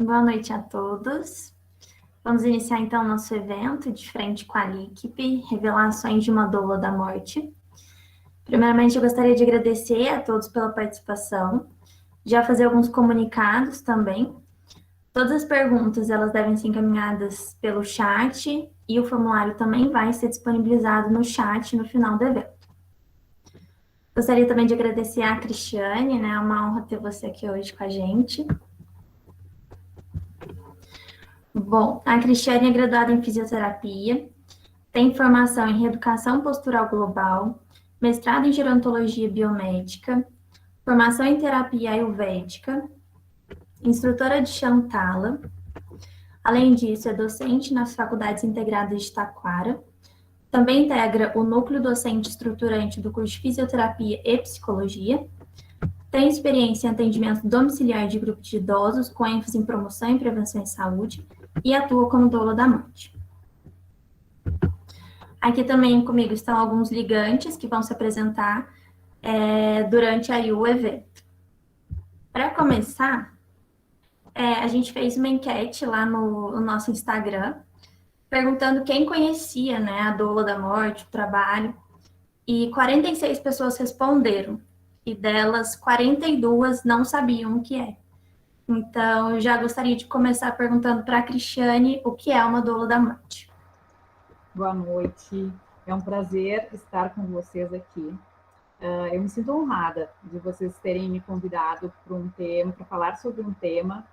Boa noite a todos. Vamos iniciar então nosso evento de frente com a LICP, Revelações de uma Doula da Morte. Primeiramente, eu gostaria de agradecer a todos pela participação, já fazer alguns comunicados também. Todas as perguntas elas devem ser encaminhadas pelo chat e o formulário também vai ser disponibilizado no chat no final do evento. Gostaria também de agradecer a Cristiane, né? É uma honra ter você aqui hoje com a gente. Bom, a Cristiane é graduada em fisioterapia, tem formação em reeducação postural global, mestrado em gerontologia biomédica, formação em terapia ayurvédica, instrutora de Shantala. Além disso, é docente nas Faculdades Integradas de Taquara. Também integra o núcleo docente estruturante do curso de Fisioterapia e Psicologia. Tem experiência em atendimento domiciliar de grupos de idosos, com ênfase em promoção e prevenção em saúde, e atua como doula da morte. Aqui também comigo estão alguns ligantes que vão se apresentar durante aí o evento. Para começar, a gente fez uma enquete lá no nosso Instagram, perguntando quem conhecia, né, a doula da morte, o trabalho, e 46 pessoas responderam, e delas 42 não sabiam o que é. Então, eu já gostaria de começar perguntando para a Cristiane o que é uma doula da morte. Boa noite, é um prazer estar com vocês aqui. Eu me sinto honrada de vocês terem me convidado para falar sobre um tema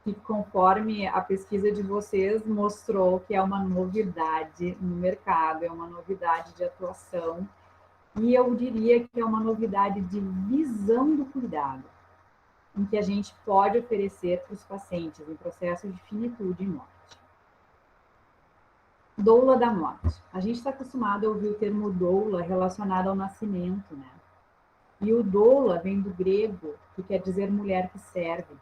que, conforme a pesquisa de vocês mostrou, que é uma novidade no mercado, é uma novidade de atuação, e eu diria que é uma novidade de visão do cuidado, em que a gente pode oferecer para os pacientes em processo de finitude e morte. Doula da morte. A gente está acostumado a ouvir o termo doula relacionado ao nascimento, né? E o doula vem do grego, que quer dizer mulher que serve,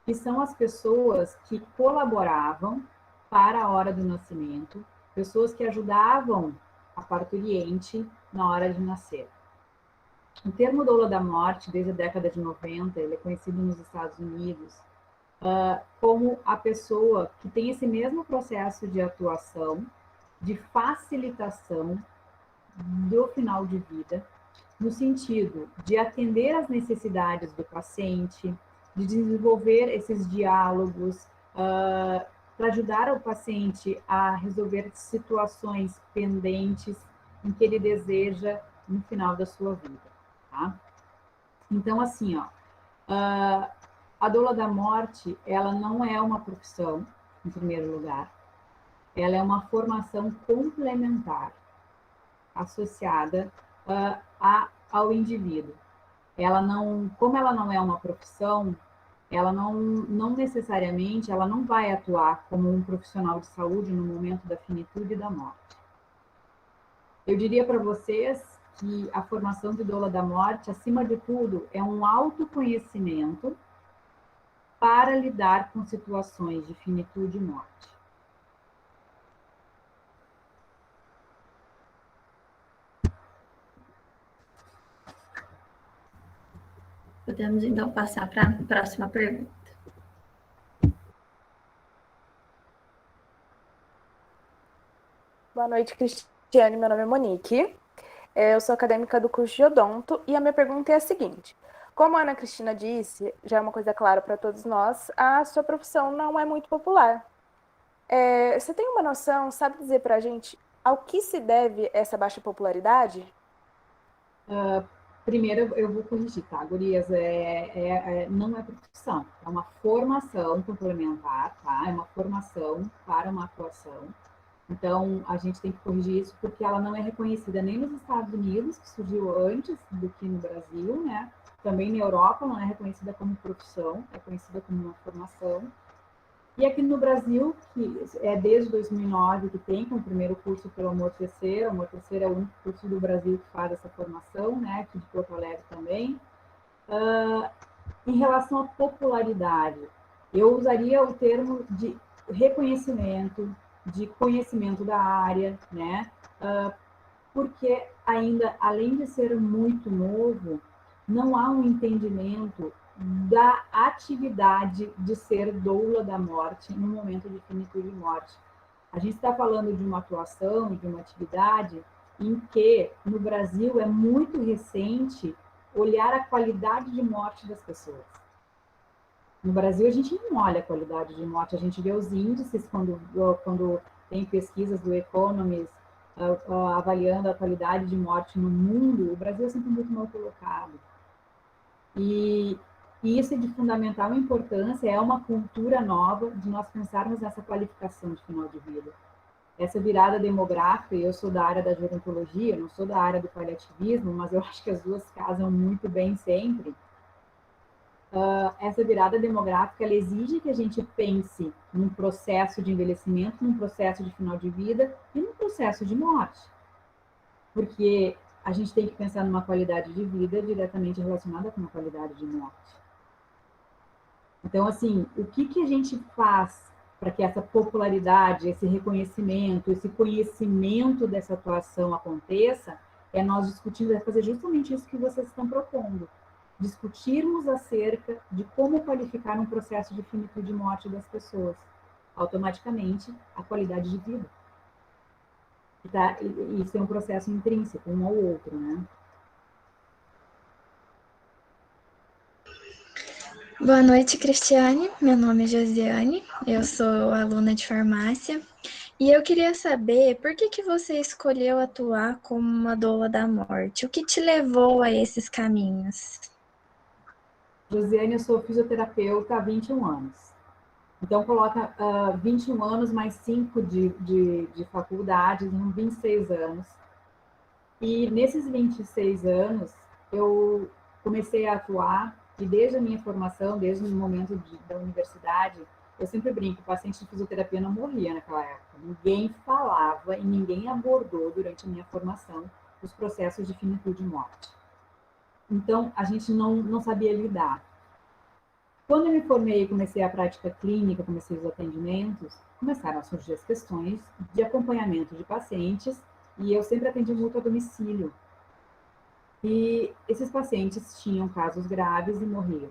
que são as pessoas que colaboravam para a hora do nascimento, pessoas que ajudavam a parturiente na hora de nascer. O termo doula da morte, desde a década de 90, ele é conhecido nos Estados Unidos como a pessoa que tem esse mesmo processo de atuação, de facilitação do final de vida, no sentido de atender às necessidades do paciente, de desenvolver esses diálogos, para ajudar o paciente a resolver situações pendentes em que ele deseja no final da sua vida. Tá? Então, assim, a doula da morte, ela não é uma profissão, em primeiro lugar, ela é uma formação complementar, associada ao indivíduo. Como ela não é uma profissão, ela não necessariamente, ela não vai atuar como um profissional de saúde no momento da finitude e da morte. Eu diria para vocês que a formação de doula da morte, acima de tudo, é um autoconhecimento para lidar com situações de finitude e morte. Podemos então passar para a próxima pergunta. Boa noite, Cristiane. Meu nome é Monique. Eu sou acadêmica do curso de odonto e a minha pergunta é a seguinte. Como a Ana Cristina disse, já é uma coisa clara para todos nós, a sua profissão não é muito popular. Você tem uma noção, sabe dizer para a gente ao que se deve essa baixa popularidade? Primeiro, eu vou corrigir, tá, gurias? Não é profissão, é uma formação complementar, tá? É uma formação para uma atuação. Então, a gente tem que corrigir isso porque ela não é reconhecida nem nos Estados Unidos, que surgiu antes do que no Brasil, né? Também na Europa não é reconhecida como profissão, é conhecida como uma formação. E aqui no Brasil, que é desde 2009 que tem, com o primeiro curso pelo Amor Terceiro. O Amor Terceiro é o único curso do Brasil que faz essa formação, né? Aqui de Porto Alegre também. Em relação à popularidade, eu usaria o termo de reconhecimento, de conhecimento da área, né? Porque ainda, além de ser muito novo, não há um entendimento da atividade de ser doula da morte no momento de finitude de morte. A gente está falando de uma atuação, de uma atividade em que, no Brasil, é muito recente olhar a qualidade de morte das pessoas. No Brasil, a gente não olha a qualidade de morte, a gente vê os índices quando tem pesquisas do Economist avaliando a qualidade de morte no mundo, o Brasil é sempre muito mal colocado. E isso é de fundamental importância, é uma cultura nova de nós pensarmos nessa qualificação de final de vida. Essa virada demográfica, e eu sou da área da gerontologia, não sou da área do paliativismo, mas eu acho que as duas casam muito bem sempre. Essa virada demográfica, ela exige que a gente pense num processo de envelhecimento, num processo de final de vida e num processo de morte. Porque a gente tem que pensar numa qualidade de vida diretamente relacionada com uma qualidade de morte. Então, assim, o que a gente faz para que essa popularidade, esse reconhecimento, esse conhecimento dessa atuação aconteça, é nós discutirmos, é fazer justamente isso que vocês estão propondo. Discutirmos acerca de como qualificar um processo de finitude e morte das pessoas. Automaticamente, a qualidade de vida. Isso é um processo intrínseco, um ao outro, né? Boa noite, Cristiane. Meu nome é Josiane, eu sou aluna de farmácia e eu queria saber por que você escolheu atuar como uma doula da morte? O que te levou a esses caminhos? Josiane, eu sou fisioterapeuta há 21 anos. Então, coloca 21 anos mais 5 de faculdade, são 26 anos. E nesses 26 anos, eu comecei a atuar, e desde a minha formação, desde o momento da universidade, eu sempre brinco, o paciente de fisioterapia não morria naquela época. Ninguém falava e ninguém abordou durante a minha formação os processos de finitude e morte. Então, a gente não sabia lidar. Quando eu me formei e comecei a prática clínica, comecei os atendimentos, começaram a surgir as questões de acompanhamento de pacientes, e eu sempre atendi muito a domicílio. E esses pacientes tinham casos graves e morriam.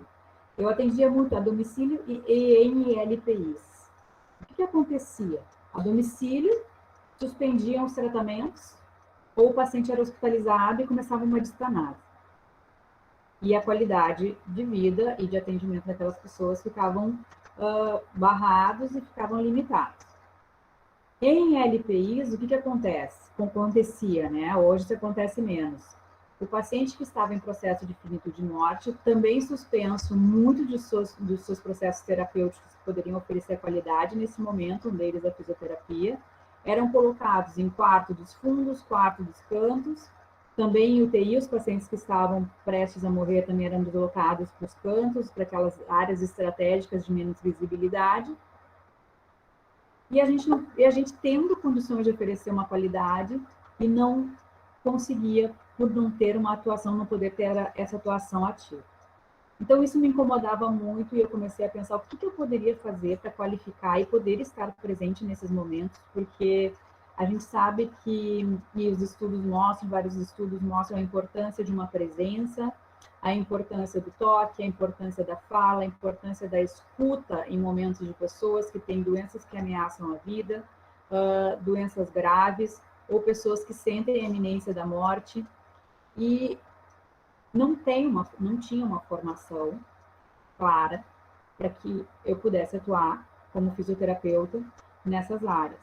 Eu atendia muito a domicílio e em ILPIs. O que acontecia? A domicílio, suspendiam os tratamentos, ou o paciente era hospitalizado e começava uma discanase. E a qualidade de vida e de atendimento daquelas pessoas ficavam barrados e ficavam limitados. Em LPIs, o que acontece? Acontecia, né? Hoje isso acontece menos. O paciente que estava em processo de finitude de morte, também suspenso muito dos seus processos terapêuticos que poderiam oferecer qualidade nesse momento, um deles a fisioterapia, eram colocados em quarto dos fundos, quarto dos cantos. Também em UTI, os pacientes que estavam prestes a morrer também eram deslocados para os cantos, para aquelas áreas estratégicas de menos visibilidade. E a gente tendo condições de oferecer uma qualidade e não conseguia, por não ter uma atuação, não poder ter essa atuação ativa. Então, isso me incomodava muito e eu comecei a pensar o que eu poderia fazer para qualificar e poder estar presente nesses momentos, porque a gente sabe que os estudos mostram, vários estudos mostram a importância de uma presença, a importância do toque, a importância da fala, a importância da escuta em momentos de pessoas que têm doenças que ameaçam a vida, doenças graves, ou pessoas que sentem a iminência da morte, e não tinha uma formação clara para que eu pudesse atuar como fisioterapeuta nessas áreas.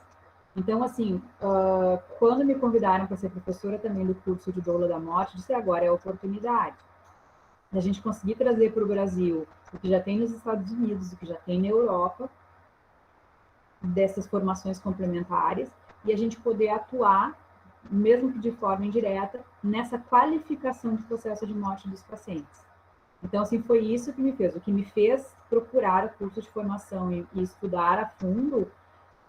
Então, assim, quando me convidaram para ser professora também do curso de doula da morte, disse agora é a oportunidade da gente conseguir trazer para o Brasil o que já tem nos Estados Unidos, o que já tem na Europa, dessas formações complementares, e a gente poder atuar, mesmo que de forma indireta, nessa qualificação de processo de morte dos pacientes. Então, assim, foi isso que me fez. O que me fez procurar o curso de formação e estudar a fundo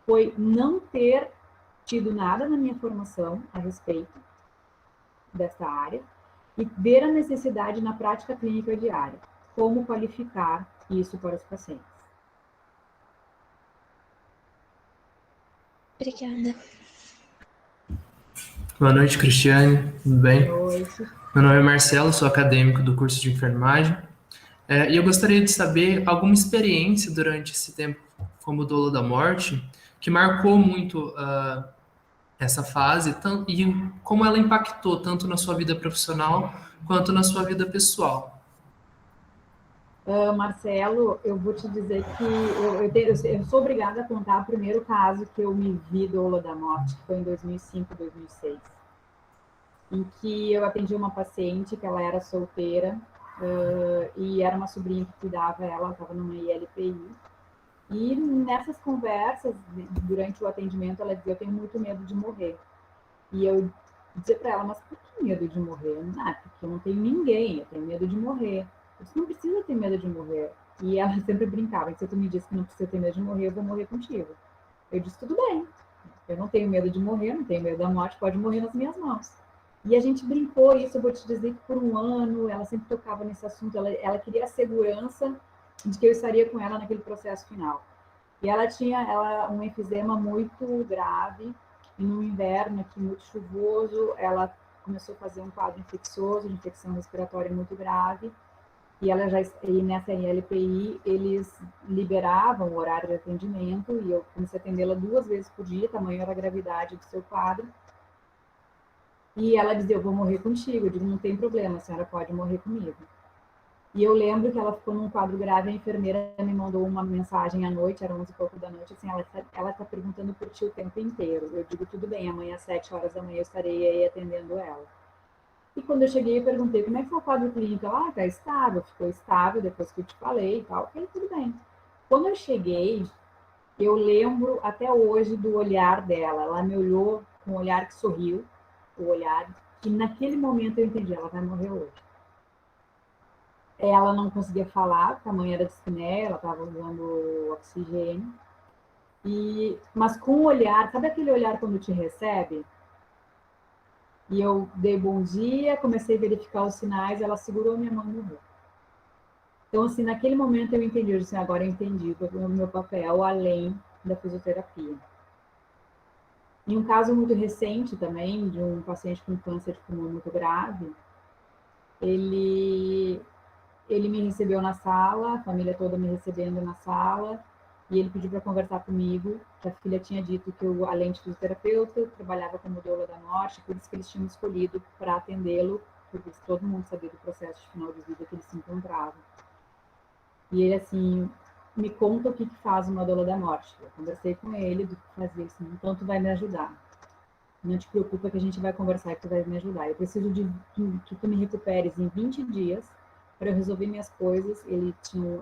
foi não ter tido nada na minha formação a respeito dessa área e ver a necessidade na prática clínica diária, como qualificar isso para os pacientes. Obrigada. Boa noite, Cristiane. Tudo bem? Boa noite. Meu nome é Marcelo, sou acadêmico do curso de enfermagem. E eu gostaria de saber alguma experiência durante esse tempo como doula da morte que marcou muito essa fase e como ela impactou tanto na sua vida profissional quanto na sua vida pessoal. Marcelo, eu vou te dizer que eu sou obrigada a contar o primeiro caso que eu me vi doula da morte, que foi em 2005, 2006, em que eu atendi uma paciente que ela era solteira e era uma sobrinha que cuidava ela estava numa ILPI. E nessas conversas, durante o atendimento, ela dizia: eu tenho muito medo de morrer. E eu dizia para ela: mas por que medo de morrer? Ah, porque eu não tenho ninguém, eu tenho medo de morrer. Eu disse: não precisa ter medo de morrer. E ela sempre brincava: se tu me diz que não precisa ter medo de morrer, eu vou morrer contigo. Eu disse: tudo bem, eu não tenho medo de morrer, não tenho medo da morte, pode morrer nas minhas mãos. E a gente brincou isso, eu vou te dizer que por um ano ela sempre tocava nesse assunto, ela queria a segurança de que eu estaria com ela naquele processo final. E ela tinha um enfisema muito grave, e no inverno aqui muito chuvoso, ela começou a fazer um quadro infeccioso, de infecção respiratória muito grave, e ela já, e nessa LPI, eles liberavam o horário de atendimento, e eu comecei a atendê-la 2 vezes por dia, tamanho era a gravidade do seu quadro. E ela dizia: eu vou morrer contigo. Eu digo: não tem problema, a senhora pode morrer comigo. E eu lembro que ela ficou num quadro grave, a enfermeira me mandou uma mensagem à noite, era 11 e pouco da noite, assim: ela tá perguntando por ti o tempo inteiro. Eu digo: tudo bem, amanhã às 7 horas da manhã eu estarei aí atendendo ela. E quando eu cheguei, eu perguntei: como é que foi o quadro clínico? Ela: tá estável, ficou estável depois que eu te falei e tal. Ok, tudo bem. Quando eu cheguei, eu lembro até hoje do olhar dela. Ela me olhou com um olhar que sorriu, o olhar, e naquele momento eu entendi: ela vai morrer hoje. Ela não conseguia falar, porque a mãe era de dispneia, ela estava usando oxigênio. Mas com o olhar, sabe aquele olhar quando te recebe? E eu dei bom dia, comecei a verificar os sinais, ela segurou minha mão e morreu. Então, assim, naquele momento eu entendi, eu disse: agora eu entendi o meu papel além da fisioterapia. Em um caso muito recente também, de um paciente com câncer de pulmão muito grave, ele me recebeu na sala, a família toda me recebendo na sala, e ele pediu para conversar comigo, que a filha tinha dito que eu, além de fisioterapeuta, trabalhava como doula da morte, por isso que eles tinham escolhido para atendê-lo, porque todo mundo sabia do processo de final de vida que ele se encontrava. E ele, assim, me conta o que faz uma doula da morte. Eu conversei com ele do que fazia, assim: então tu vai me ajudar. Não te preocupa que a gente vai conversar e tu vai me ajudar. Eu preciso de que tu me recuperes em 20 dias para eu resolver minhas coisas. Ele tinha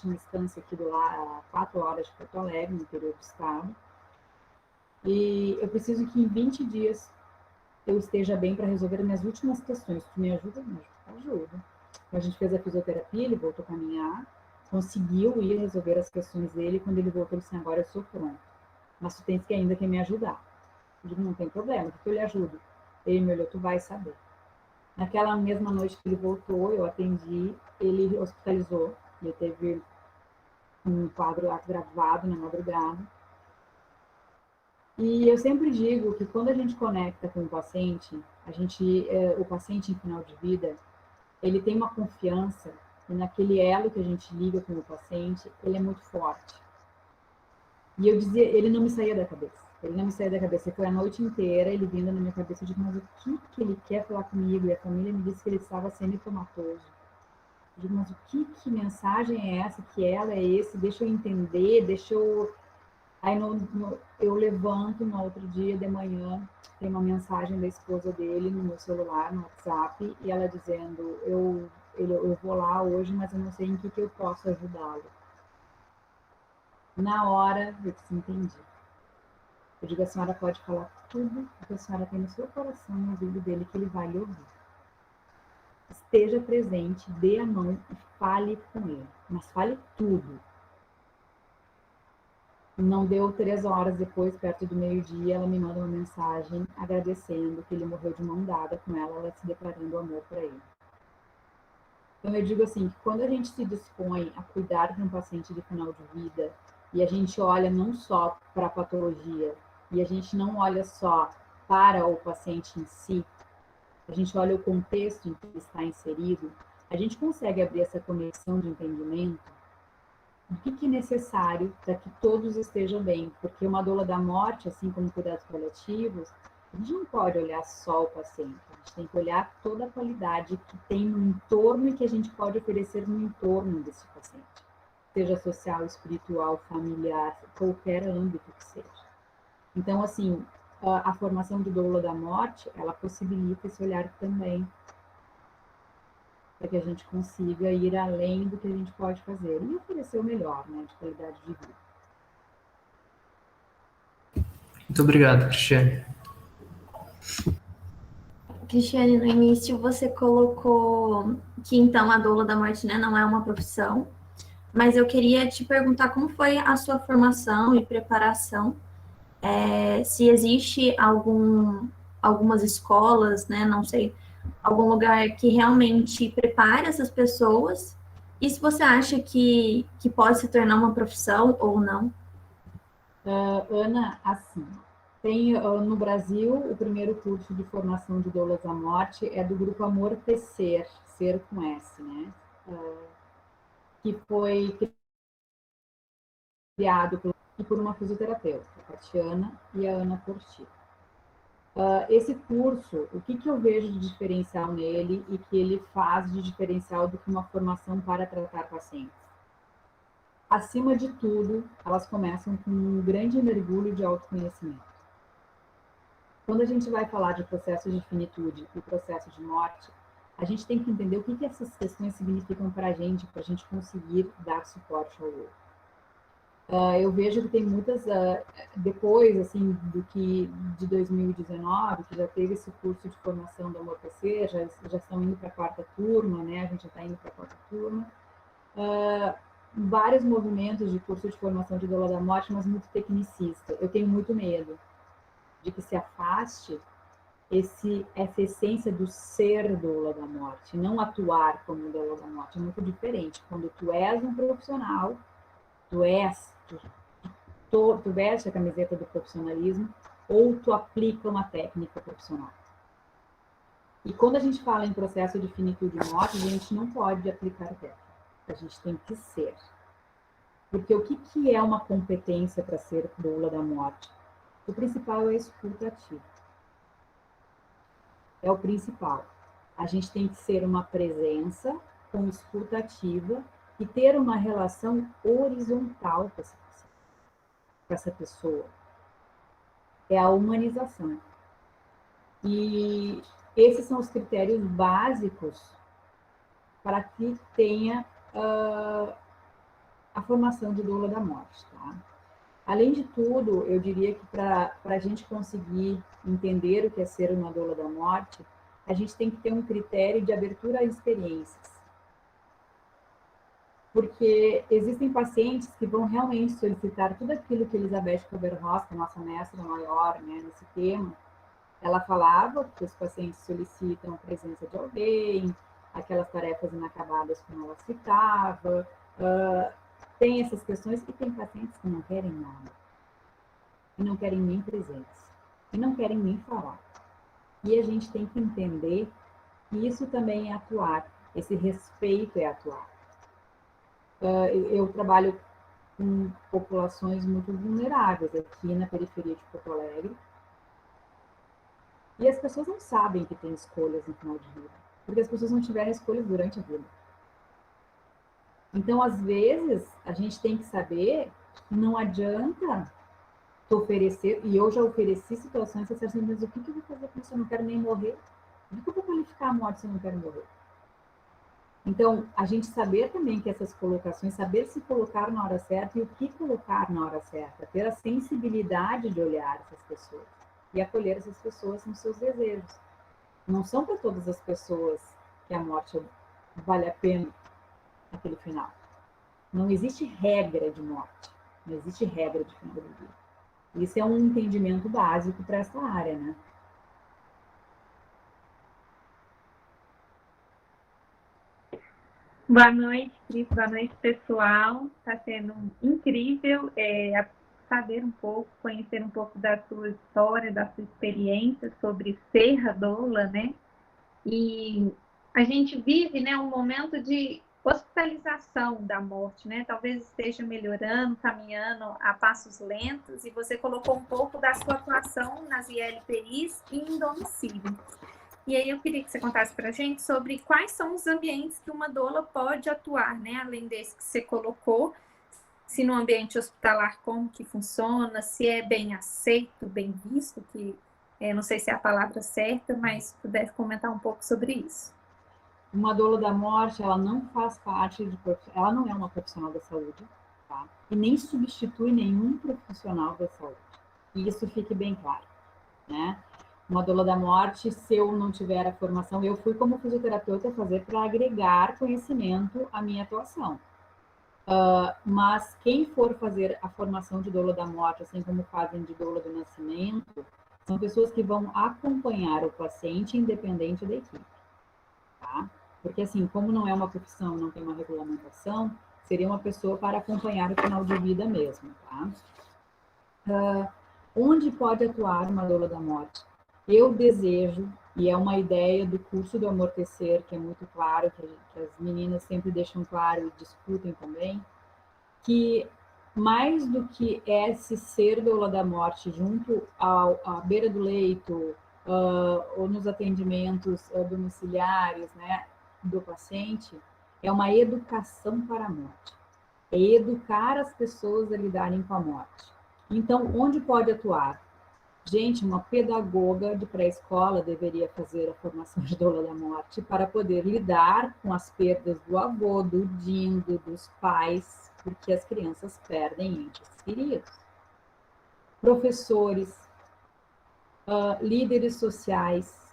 uma estância aqui do lado, a 4 horas de Porto Alegre, no interior do estado. E eu preciso que em 20 dias eu esteja bem para resolver as minhas últimas questões. Tu me ajuda? Me ajuda. Então, a gente fez a fisioterapia, ele voltou a caminhar, conseguiu ir resolver as questões dele. Quando ele voltou, ele disse: agora eu sou pronto. Mas tu tens que ainda que me ajudar. Eu digo: não tem problema, porque eu lhe ajudo. Ele me olhou: tu vai saber. Naquela mesma noite que ele voltou, eu atendi, ele hospitalizou, ele teve um quadro agravado na madrugada. E eu sempre digo que quando a gente conecta com o paciente, o paciente em final de vida, ele tem uma confiança, e naquele elo que a gente liga com o paciente, ele é muito forte. E eu dizia, ele não me saía da cabeça. Ele não me saía da cabeça. Foi a noite inteira ele vindo na minha cabeça. Eu digo: mas o que ele quer falar comigo? E a família me disse que ele estava semitomatoso. Eu digo: mas que mensagem é essa? Que ela é esse? Deixa eu entender, deixa eu... Aí eu levanto no outro dia de manhã, tem uma mensagem da esposa dele no meu celular, no WhatsApp, e ela dizendo: eu vou lá hoje, mas eu não sei em que eu posso ajudá-lo. Na hora, eu disse: entendi. Eu digo: a senhora pode falar tudo o que a senhora tem no seu coração, no ouvido dele, que ele vai lhe ouvir. Esteja presente, dê a mão e fale com ele. Mas fale tudo. Não deu 3 horas depois, perto do meio-dia, ela me manda uma mensagem agradecendo que ele morreu de mão dada com ela se declarando amor para ele. Então eu digo assim, que quando a gente se dispõe a cuidar de um paciente de final de vida, e a gente olha não só para a patologia, e a gente não olha só para o paciente em si, a gente olha o contexto em que ele está inserido, a gente consegue abrir essa conexão de entendimento do que é necessário para que todos estejam bem, porque uma doula da morte, assim como cuidados paliativos, a gente não pode olhar só o paciente, a gente tem que olhar toda a qualidade que tem no entorno e que a gente pode oferecer no entorno desse paciente, seja social, espiritual, familiar, qualquer âmbito que seja. Então, assim, a formação de doula da morte, ela possibilita esse olhar também, para que a gente consiga ir além do que a gente pode fazer e oferecer o melhor, né, de qualidade de vida. Muito obrigado, Cristiane. Cristiane, no início você colocou que então a doula da morte, né, não é uma profissão, mas eu queria te perguntar como foi a sua formação e preparação, se existe algumas escolas, né, não sei, algum lugar que realmente prepare essas pessoas, e se você acha que pode se tornar uma profissão ou não. Ana, assim, tem no Brasil o primeiro curso de formação de doulas da morte é do grupo Amortecer, ser com S, né? Que foi criado por uma fisioterapeuta, a Tatiana e a Ana Porti. Esse curso, o que eu vejo de diferencial nele e que ele faz de diferencial do que uma formação para tratar pacientes? Acima de tudo, elas começam com um grande mergulho de autoconhecimento. Quando a gente vai falar de processo de finitude e processo de morte, a gente tem que entender o que essas questões significam para a gente conseguir dar suporte ao outro. Eu vejo que tem muitas, depois assim, de 2019, que já teve esse curso de formação da UMPC, já estão indo para a quarta turma, né? A gente já está indo para a quarta turma. Vários movimentos de curso de formação de doula da morte, mas muito tecnicista. Eu tenho muito medo de que se afaste essa essência do ser doula da morte, não atuar como doula da morte. É muito diferente. Quando tu és um profissional, tu veste a camiseta do profissionalismo ou tu aplica uma técnica profissional. E quando a gente fala em processo de finitude e morte, a gente não pode aplicar técnica. A gente tem que ser. Porque o que é uma competência para ser doula da morte? O principal é a escuta ativa. É o principal. A gente tem que ser uma presença com escuta ativa e ter uma relação horizontal com essa pessoa. É a humanização. E esses são os critérios básicos para que tenha a formação de doula da morte, tá? Além de tudo, eu diria que para a gente conseguir entender o que é ser uma doula da morte, a gente tem que ter um critério de abertura a experiências. Porque existem pacientes que vão realmente solicitar tudo aquilo que Elizabeth Kubler-Ross, que é a nossa mestra maior, né, nesse tema, ela falava que os pacientes solicitam a presença de alguém, aquelas tarefas inacabadas como ela citava, tem essas questões e tem pacientes que não querem nada. E não querem nem presença. E não querem nem falar. E a gente tem que entender que isso também é atuar. Esse respeito é atuar. Eu trabalho com populações muito vulneráveis aqui na periferia de Porto Alegre. E as pessoas não sabem que tem escolhas no final de vida. Porque as pessoas não tiveram escolhas durante a vida. Então, às vezes, a gente tem que saber que não adianta tu oferecer, e eu já ofereci situações que assim, mas o que eu vou fazer com isso? Eu não quero nem morrer. Como que eu vou qualificar a morte se eu não quero morrer? Então, a gente saber também que essas colocações, saber se colocar na hora certa e o que colocar na hora certa, ter a sensibilidade de olhar essas pessoas e acolher essas pessoas nos seus desejos. Não são para todas as pessoas que a morte vale a pena aquele final. Não existe regra de morte, não existe regra de final da vida. Isso é um entendimento básico para essa área, né? Boa noite, Cris. Boa noite, pessoal. Está sendo incrível saber um pouco, conhecer um pouco da sua história, da sua experiência sobre ser a doula, né? E a gente vive, né, um momento de hospitalização da morte, né? Talvez esteja melhorando, caminhando a passos lentos, e você colocou um pouco da sua atuação nas ILPIs e em domicílio. E aí eu queria que você contasse para a gente sobre quais são os ambientes que uma doula pode atuar, né? Além desse que você colocou, se no ambiente hospitalar como que funciona, se é bem aceito, bem visto, que não sei se é a palavra certa, mas se puder comentar um pouco sobre isso. Uma doula da morte, ela não faz parte ela não é uma profissional da saúde, tá? E nem substitui nenhum profissional da saúde. E isso fique bem claro, né? Uma doula da morte, se eu não tiver a formação, eu fui como fisioterapeuta fazer para agregar conhecimento à minha atuação. Mas quem for fazer a formação de doula da morte, assim como fazem de doula do nascimento, são pessoas que vão acompanhar o paciente independente da equipe, tá? Porque, assim, como não é uma profissão, não tem uma regulamentação, seria uma pessoa para acompanhar o final de vida mesmo, tá? Onde pode atuar uma doula da morte? Eu desejo, e é uma ideia do curso do Amortecer, que é muito claro, que as meninas sempre deixam claro e discutem também, que mais do que esse ser doula da morte junto à beira do leito, ou nos atendimentos domiciliares, né, do paciente, é uma educação para a morte. É educar as pessoas a lidarem com a morte. Então, onde pode atuar? Gente, uma pedagoga de pré-escola deveria fazer a formação de doula da morte para poder lidar com as perdas do avô, do dindo, dos pais, porque as crianças perdem entes queridos. Professores, líderes sociais.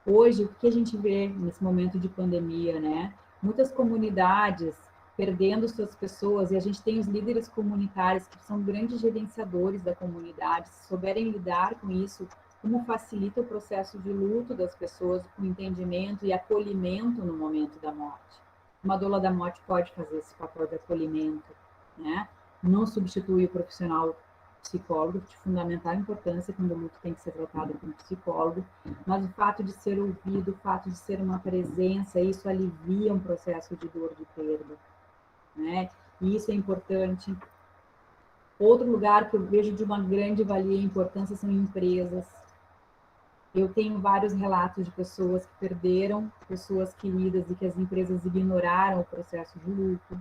Hoje, o que a gente vê nesse momento de pandemia, né? Muitas comunidades perdendo suas pessoas, e a gente tem os líderes comunitários que são grandes gerenciadores da comunidade, se souberem lidar com isso, como facilita o processo de luto das pessoas, o entendimento e acolhimento no momento da morte. Uma doula da morte pode fazer esse papel de acolhimento, né? Não substitui o profissional psicólogo, de fundamental importância quando o luto tem que ser tratado com psicólogo, mas o fato de ser ouvido, o fato de ser uma presença, isso alivia um processo de dor de perda, né? E isso é importante. Outro lugar que eu vejo de uma grande valia e importância são empresas. Eu tenho vários relatos de pessoas que perderam pessoas queridas e que as empresas ignoraram o processo de luto.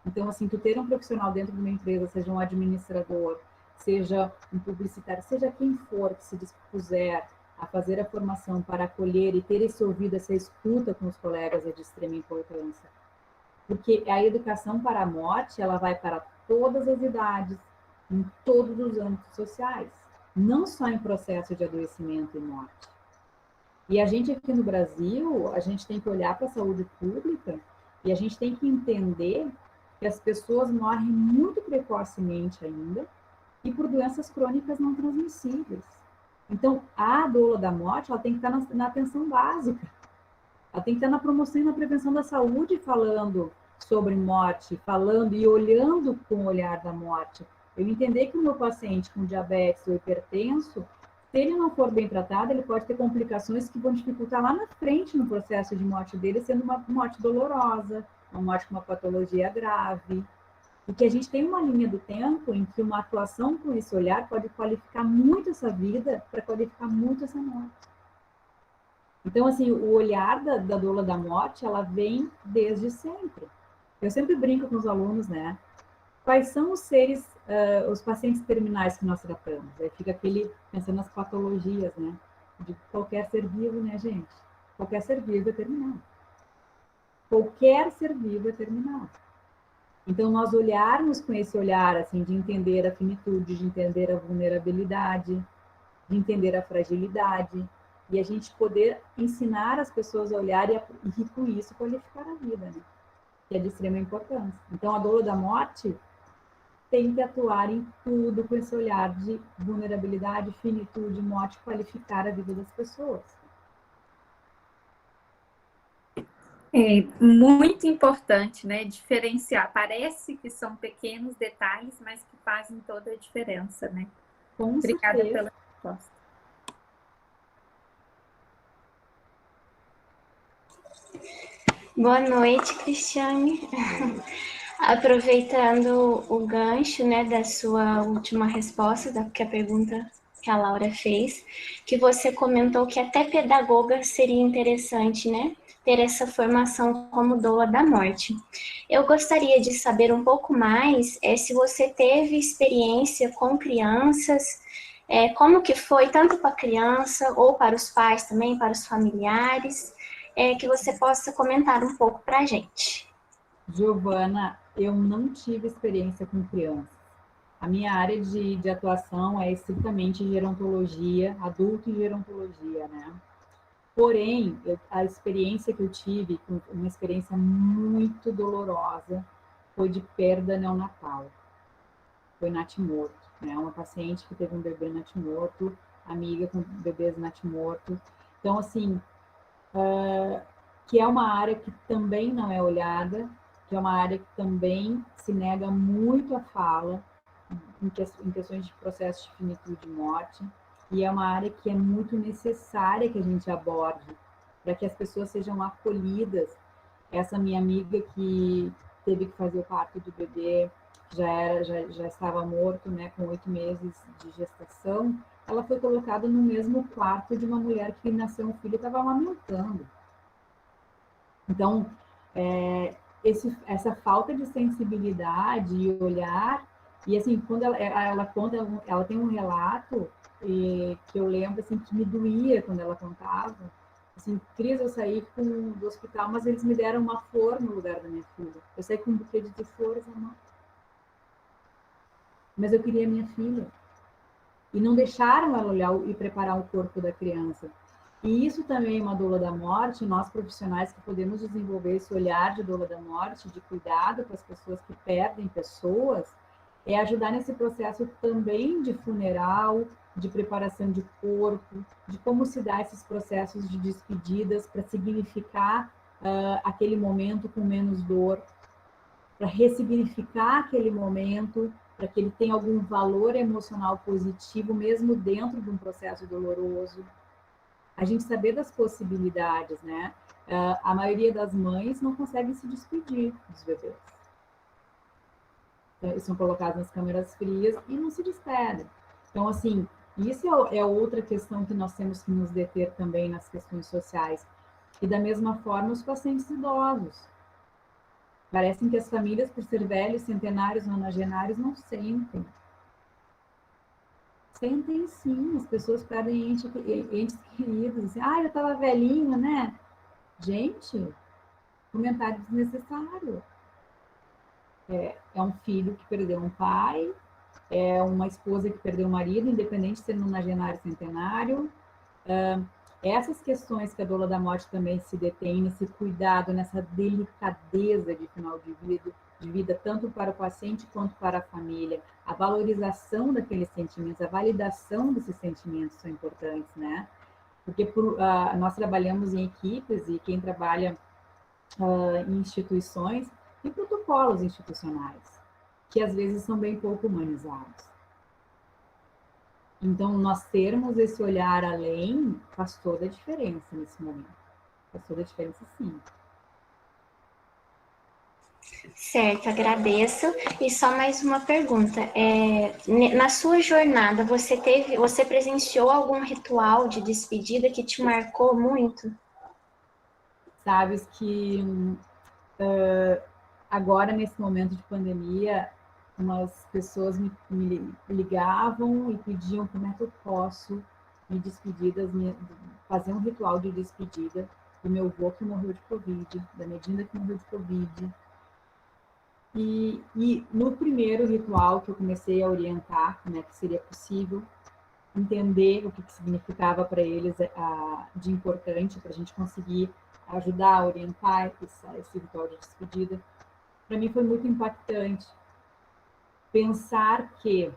Então, assim, tu ter um profissional dentro de uma empresa, seja um administrador, seja um publicitário, seja quem for que se dispuser a fazer a formação para acolher e ter esse ouvido, essa escuta com os colegas é de extrema importância. Porque a educação para a morte, ela vai para todas as idades, em todos os âmbitos sociais, não só em processo de adoecimento e morte. E a gente aqui no Brasil, a gente tem que olhar para a saúde pública e a gente tem que entender que as pessoas morrem muito precocemente ainda e por doenças crônicas não transmissíveis. Então, a doula da morte, ela tem que estar na atenção básica. Ela tem que estar na promoção e na prevenção da saúde, falando sobre morte, falando e olhando com o olhar da morte. Eu entender que o meu paciente com diabetes ou hipertenso, se ele não for bem tratado, ele pode ter complicações que vão dificultar lá na frente no processo de morte dele, sendo uma morte dolorosa, uma morte com uma patologia grave. E que a gente tem uma linha do tempo em que uma atuação com esse olhar pode qualificar muito essa vida para qualificar muito essa morte. Então, assim, o olhar da doula da morte, ela vem desde sempre. Eu sempre brinco com os alunos, né? Quais são os seres, os pacientes terminais que nós tratamos? Aí fica aquele, pensando nas patologias, né? De qualquer ser vivo, né, gente? Qualquer ser vivo é terminal. Qualquer ser vivo é terminal. Então, nós olharmos com esse olhar, assim, de entender a finitude, de entender a vulnerabilidade, de entender a fragilidade, e a gente poder ensinar as pessoas a olhar e com isso qualificar a vida, né? Que é de extrema importância. Então, a doula da morte tem que atuar em tudo com esse olhar de vulnerabilidade, finitude, morte, qualificar a vida das pessoas. É muito importante, né? Diferenciar. Parece que são pequenos detalhes, mas que fazem toda a diferença, né? Com Obrigada certeza. pela resposta. Boa noite, Cristiane. Aproveitando o gancho, né, da sua última resposta, que a pergunta que a Laura fez, que você comentou que até pedagoga seria interessante, né, ter essa formação como doula da morte. Eu gostaria de saber um pouco mais se você teve experiência com crianças, como que foi, tanto para a criança ou para os pais também, para os familiares, que você possa comentar um pouco para a gente. Giovana, eu não tive experiência com crianças. A minha área de atuação é estritamente gerontologia, adulto e gerontologia, né? Porém, a experiência que eu tive, uma experiência muito dolorosa, foi de perda neonatal. Foi natimorto, né? Uma paciente que teve um bebê natimorto, amiga com bebês natimorto. Então, assim, que é uma área que também não é olhada, que é uma área que também se nega muito a fala em questões de processo de finitude e morte, e é uma área que é muito necessária que a gente aborde, para que as pessoas sejam acolhidas. Essa minha amiga que teve que fazer o parto do bebê, já estava morto, né, com 8 meses de gestação, ela foi colocada no mesmo quarto de uma mulher que nasceu um filho e estava amamentando. Então, essa falta de sensibilidade e olhar, e assim, quando ela conta, ela tem um relato que eu lembro assim, que me doía quando ela contava. Assim, Cris, eu saí do hospital, mas eles me deram uma flor no lugar da minha filha. Eu saí com um buquê de flores na mão. Mas eu queria minha filha. E não deixaram ela olhar e preparar o corpo da criança. E isso também é uma doula da morte, nós profissionais que podemos desenvolver esse olhar de doula da morte, de cuidado com as pessoas que perdem pessoas, é ajudar nesse processo também de funeral, de preparação de corpo, de como se dá esses processos de despedidas para significar aquele momento com menos dor, para ressignificar aquele momento, para que ele tenha algum valor emocional positivo, mesmo dentro de um processo doloroso. A gente saber das possibilidades, né? A maioria das mães não consegue se despedir dos bebês. Eles são colocados nas câmeras frias e não se despedem. Então, assim, isso é outra questão que nós temos que nos deter também nas questões sociais. E da mesma forma, os pacientes idosos. Parecem que as famílias, por ser velhos, centenários, nonagenários, não sentem. Sentem sim, as pessoas perdem entes queridos. Assim, eu estava velhinho, né? Gente, comentário desnecessário. É um filho que perdeu um pai, é uma esposa que perdeu um marido, independente de ser nonagenário ou centenário. Essas questões que a doula da morte também se detém, nesse cuidado, nessa delicadeza de final de vida, tanto para o paciente quanto para a família. A valorização daqueles sentimentos, a validação desses sentimentos são importantes, né? Porque nós trabalhamos em equipes e quem trabalha em instituições tem protocolos institucionais, que às vezes são bem pouco humanizados. Então, nós termos esse olhar além faz toda a diferença nesse momento. Faz toda a diferença, sim. Certo, agradeço. E só mais uma pergunta. Na sua jornada, você presenciou algum ritual de despedida que te marcou muito? Sabes que agora, nesse momento de pandemia, umas pessoas me ligavam e pediam como é que eu posso me despedir, fazer um ritual de despedida do meu avô que morreu de Covid, da minha Dinda que morreu de Covid. E no primeiro ritual que eu comecei a orientar como é que seria possível, entender o que significava para eles de importante, para a gente conseguir ajudar a orientar esse ritual de despedida, para mim foi muito impactante pensar que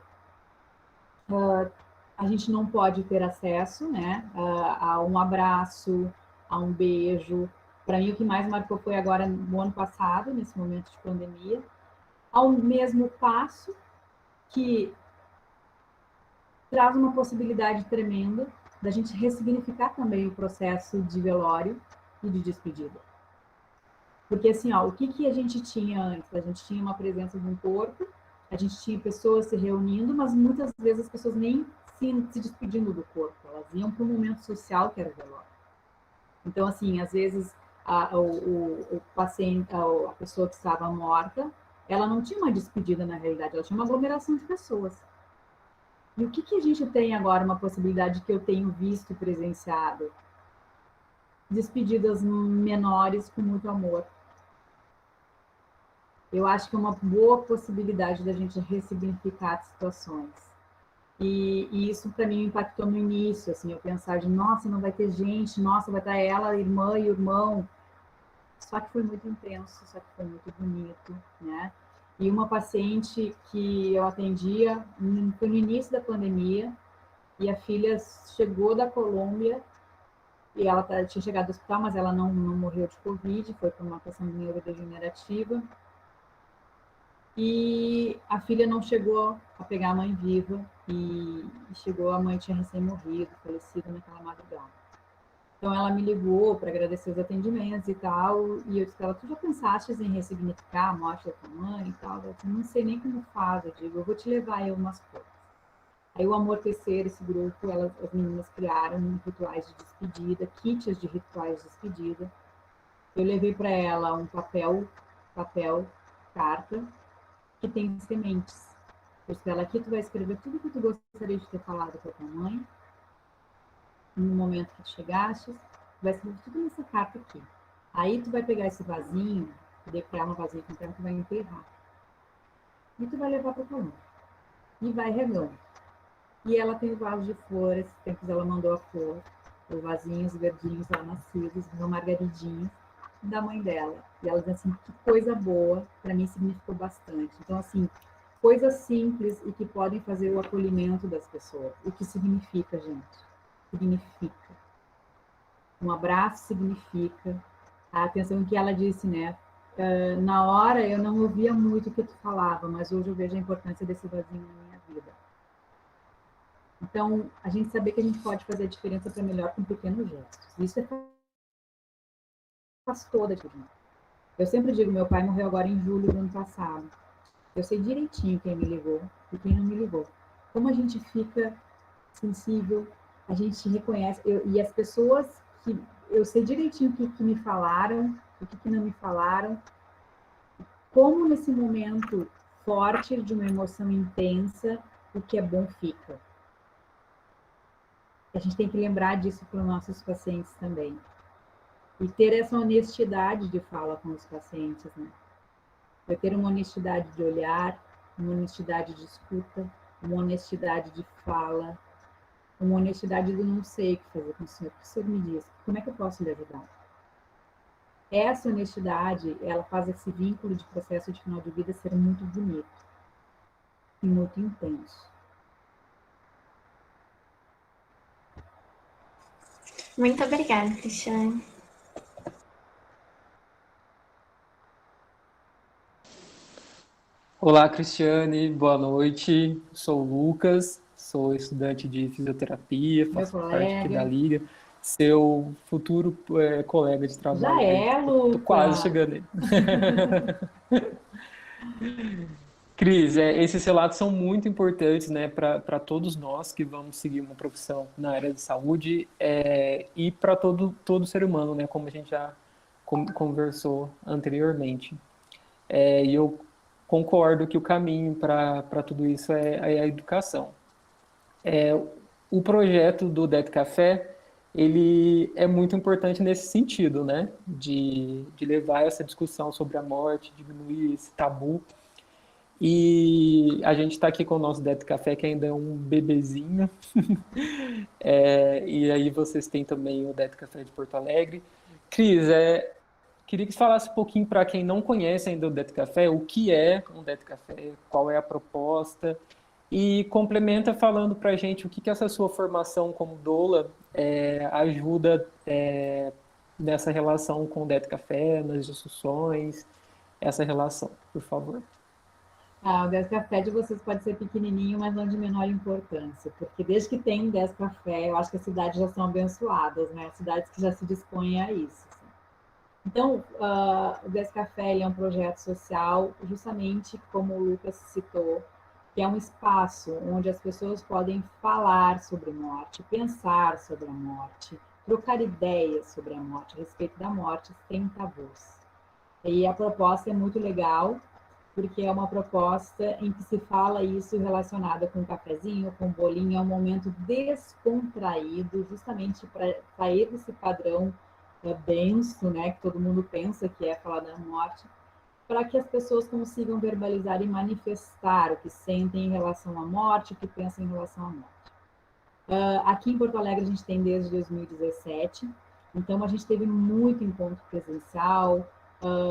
a gente não pode ter acesso, né, a um abraço, a um beijo. Para mim, o que mais marcou foi agora no ano passado, nesse momento de pandemia, ao mesmo passo que traz uma possibilidade tremenda da gente ressignificar também o processo de velório, e de despedida. Porque assim, ó, o que a gente tinha antes? A gente tinha uma presença de um corpo, a gente tinha pessoas se reunindo, mas muitas vezes as pessoas nem se despedindo do corpo, elas iam para um momento social que era o velório. Então, assim, às vezes o paciente, a pessoa que estava morta, ela não tinha uma despedida na realidade, ela tinha uma aglomeração de pessoas. E o que a gente tem agora, uma possibilidade que eu tenho visto e presenciado? Despedidas menores com muito amor. Eu acho que é uma boa possibilidade da gente ressignificar situações. E isso para mim impactou no início, assim, eu pensar de, nossa, não vai ter gente, nossa, vai estar ela, a irmã e o irmão. Só que foi muito intenso, só que foi muito bonito, né? E uma paciente que eu atendia, foi no início da pandemia, e a filha chegou da Colômbia, e ela tinha chegado ao hospital, mas ela não morreu de Covid, foi por uma questão neurodegenerativa. E a filha não chegou a pegar a mãe viva, e chegou, a mãe tinha recém-morrido, falecido naquela madrugada. Então ela me ligou para agradecer os atendimentos e tal, e eu disse para ela, tu já pensaste em ressignificar a morte da tua mãe e tal? Ela disse, não sei nem como faz, eu digo, eu vou te levar aí umas coisas. Aí o Amortecer, esse grupo, as meninas criaram rituais de despedida, kits de rituais de despedida. Eu levei para ela um papel, carta, que tem sementes. Eu disse para ela, aqui tu vai escrever tudo que tu gostaria de ter falado com a tua mãe, no momento que tu chegaste, tu vai escrever tudo nessa carta aqui. Aí tu vai pegar esse vasinho, eu dei para ela um vasinho com terra, tu vai enterrar. E tu vai levar para o coluna. E vai regando. E ela tem o vaso de flores, tempos ela mandou a flor, os vasinhos verdinhos lá nascidos, uma margaridinha da mãe dela. E ela diz assim, que coisa boa, para mim significou bastante. Então, assim, coisas simples e que podem fazer o acolhimento das pessoas. O que significa, gente? Significa. Um abraço significa. A atenção que ela disse, né? Na hora eu não ouvia muito o que tu falava, mas hoje eu vejo a importância desse vasinho na minha vida. Então, a gente saber que a gente pode fazer a diferença para melhor com pequenos gestos. Isso faz toda a diferença. Eu sempre digo, meu pai morreu agora em julho do ano passado. Eu sei direitinho quem me ligou e quem não me ligou. Como a gente fica sensível, a gente reconhece. E as pessoas que... Eu sei direitinho o que me falaram, o que não me falaram. Como nesse momento forte de uma emoção intensa, o que é bom fica. A gente tem que lembrar disso para os nossos pacientes também. E ter essa honestidade de fala com os pacientes, né? Eu ter uma honestidade de olhar, uma honestidade de escuta, uma honestidade de fala, uma honestidade do não sei o que fazer com o senhor. O senhor me diz, como é que eu posso lhe ajudar? Essa honestidade, ela faz esse vínculo de processo de final de vida ser muito bonito e muito intenso. Muito obrigada, Cristiane. Olá, Cristiane, boa noite. Sou o Lucas, sou estudante de fisioterapia, faço parte aqui da Liga. Seu futuro colega de trabalho. Já é, Lucas. Tô quase chegando aí. Cris, esses relatos são muito importantes, né, para todos nós que vamos seguir uma profissão na área de saúde e para todo ser humano, né, como a gente já conversou anteriormente. E eu concordo que o caminho para tudo isso é a educação. O projeto do Det Café, ele é muito importante nesse sentido, né, de levar essa discussão sobre a morte, diminuir esse tabu. E a gente está aqui com o nosso Det Café, que ainda é um bebezinho. E aí vocês têm também o Det Café de Porto Alegre. Cris, queria que você falasse um pouquinho para quem não conhece ainda o Det Café, o que é um Det Café, qual é a proposta, e complementa falando para a gente o que essa sua formação como doula ajuda nessa relação com o Det Café, nas discussões, essa relação, por favor. O Det Café de vocês pode ser pequenininho, mas não de menor importância, porque desde que tem um Det Café, eu acho que as cidades já são abençoadas, né? Cidades que já se dispõem a isso. Assim. Então, o Descafé ele é um projeto social, justamente como o Lucas citou, que é um espaço onde as pessoas podem falar sobre morte, pensar sobre a morte, trocar ideias sobre a morte, a respeito da morte, sem tabus. E a proposta é muito legal, porque é uma proposta em que se fala isso relacionada com um cafezinho, com um bolinho, é um momento descontraído, justamente para sair desse padrão denso, né, que todo mundo pensa que é falar da morte, para que as pessoas consigam verbalizar e manifestar o que sentem em relação à morte, o que pensam em relação à morte. Aqui em Porto Alegre a gente tem desde 2017, então a gente teve muito encontro presencial,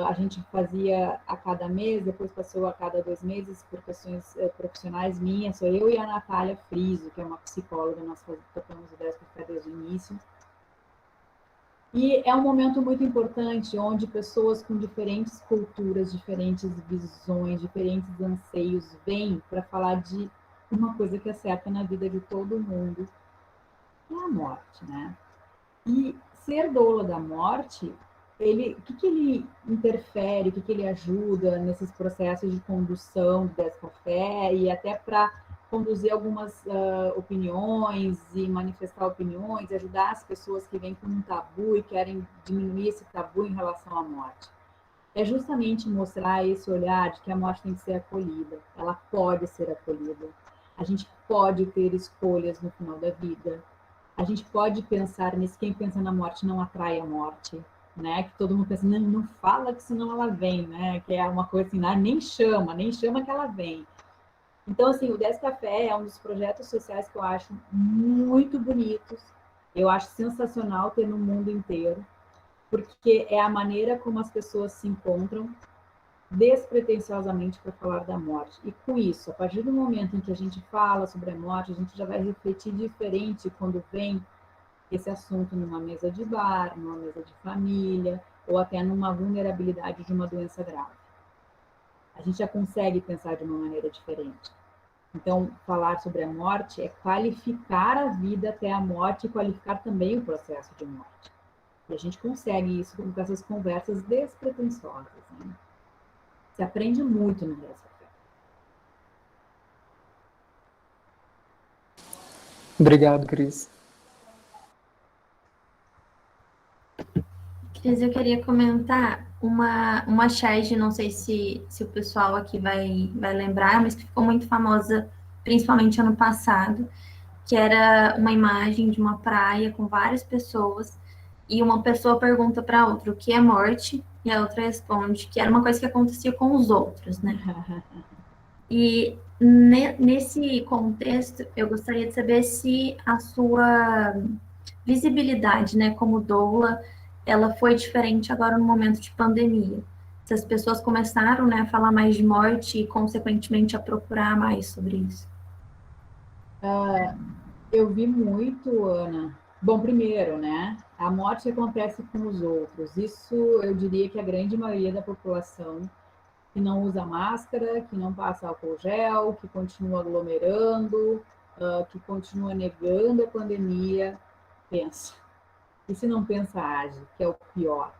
a gente fazia a cada mês, depois passou a cada 2 meses por questões profissionais minhas, sou eu e a Natália Friso, que é uma psicóloga, nós tocamos o Descafé desde o início. E é um momento muito importante, onde pessoas com diferentes culturas, diferentes visões, diferentes anseios vêm para falar de uma coisa que é certa na vida de todo mundo, que é a morte, né? E ser doula da morte, o que ele interfere, o que ele ajuda nesses processos de condução do Descafé e até para conduzir algumas opiniões e manifestar opiniões, ajudar as pessoas que vêm com um tabu e querem diminuir esse tabu em relação à morte. É justamente mostrar esse olhar de que a morte tem que ser acolhida, ela pode ser acolhida. A gente pode ter escolhas no final da vida. A gente pode pensar nisso, quem pensa na morte não atrai a morte, né? Que todo mundo pensa, não fala que senão ela vem, né? Que é uma coisa assim, nem chama que ela vem. Então, assim, o Descafé é um dos projetos sociais que eu acho muito bonitos, eu acho sensacional ter no mundo inteiro, porque é a maneira como as pessoas se encontram despretensiosamente para falar da morte. E com isso, a partir do momento em que a gente fala sobre a morte, a gente já vai refletir diferente quando vem esse assunto numa mesa de bar, numa mesa de família, ou até numa vulnerabilidade de uma doença grave. A gente já consegue pensar de uma maneira diferente. Então, falar sobre a morte é qualificar a vida até a morte e qualificar também o processo de morte. E a gente consegue isso com essas conversas despretensiosas, né? Se aprende muito no Descafé. Obrigado, Cris. Cris, eu queria comentar uma charge, não sei se o pessoal aqui vai lembrar, mas que ficou muito famosa, principalmente ano passado, que era uma imagem de uma praia com várias pessoas, e uma pessoa pergunta para a outra o que é morte, e a outra responde que era uma coisa que acontecia com os outros, né? E nesse contexto, eu gostaria de saber se a sua visibilidade, né, como doula, ela foi diferente agora no momento de pandemia. Se as pessoas começaram, né, a falar mais de morte e, consequentemente, a procurar mais sobre isso. Eu vi muito, Ana. Bom, primeiro, né? A morte acontece com os outros. Isso eu diria que a grande maioria da população que não usa máscara, que não passa álcool gel, que continua aglomerando, que continua negando a pandemia, pensa. E se não pensa, age, que é o pior.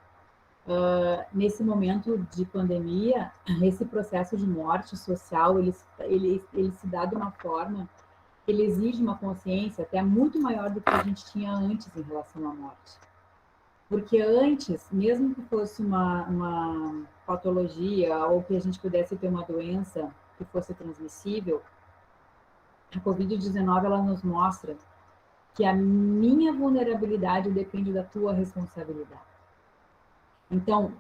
Nesse momento de pandemia, esse processo de morte social, ele se dá de uma forma que ele exige uma consciência até muito maior do que a gente tinha antes em relação à morte. Porque antes, mesmo que fosse uma patologia ou que a gente pudesse ter uma doença que fosse transmissível, a Covid-19 ela nos mostra que a minha vulnerabilidade depende da tua responsabilidade. Então,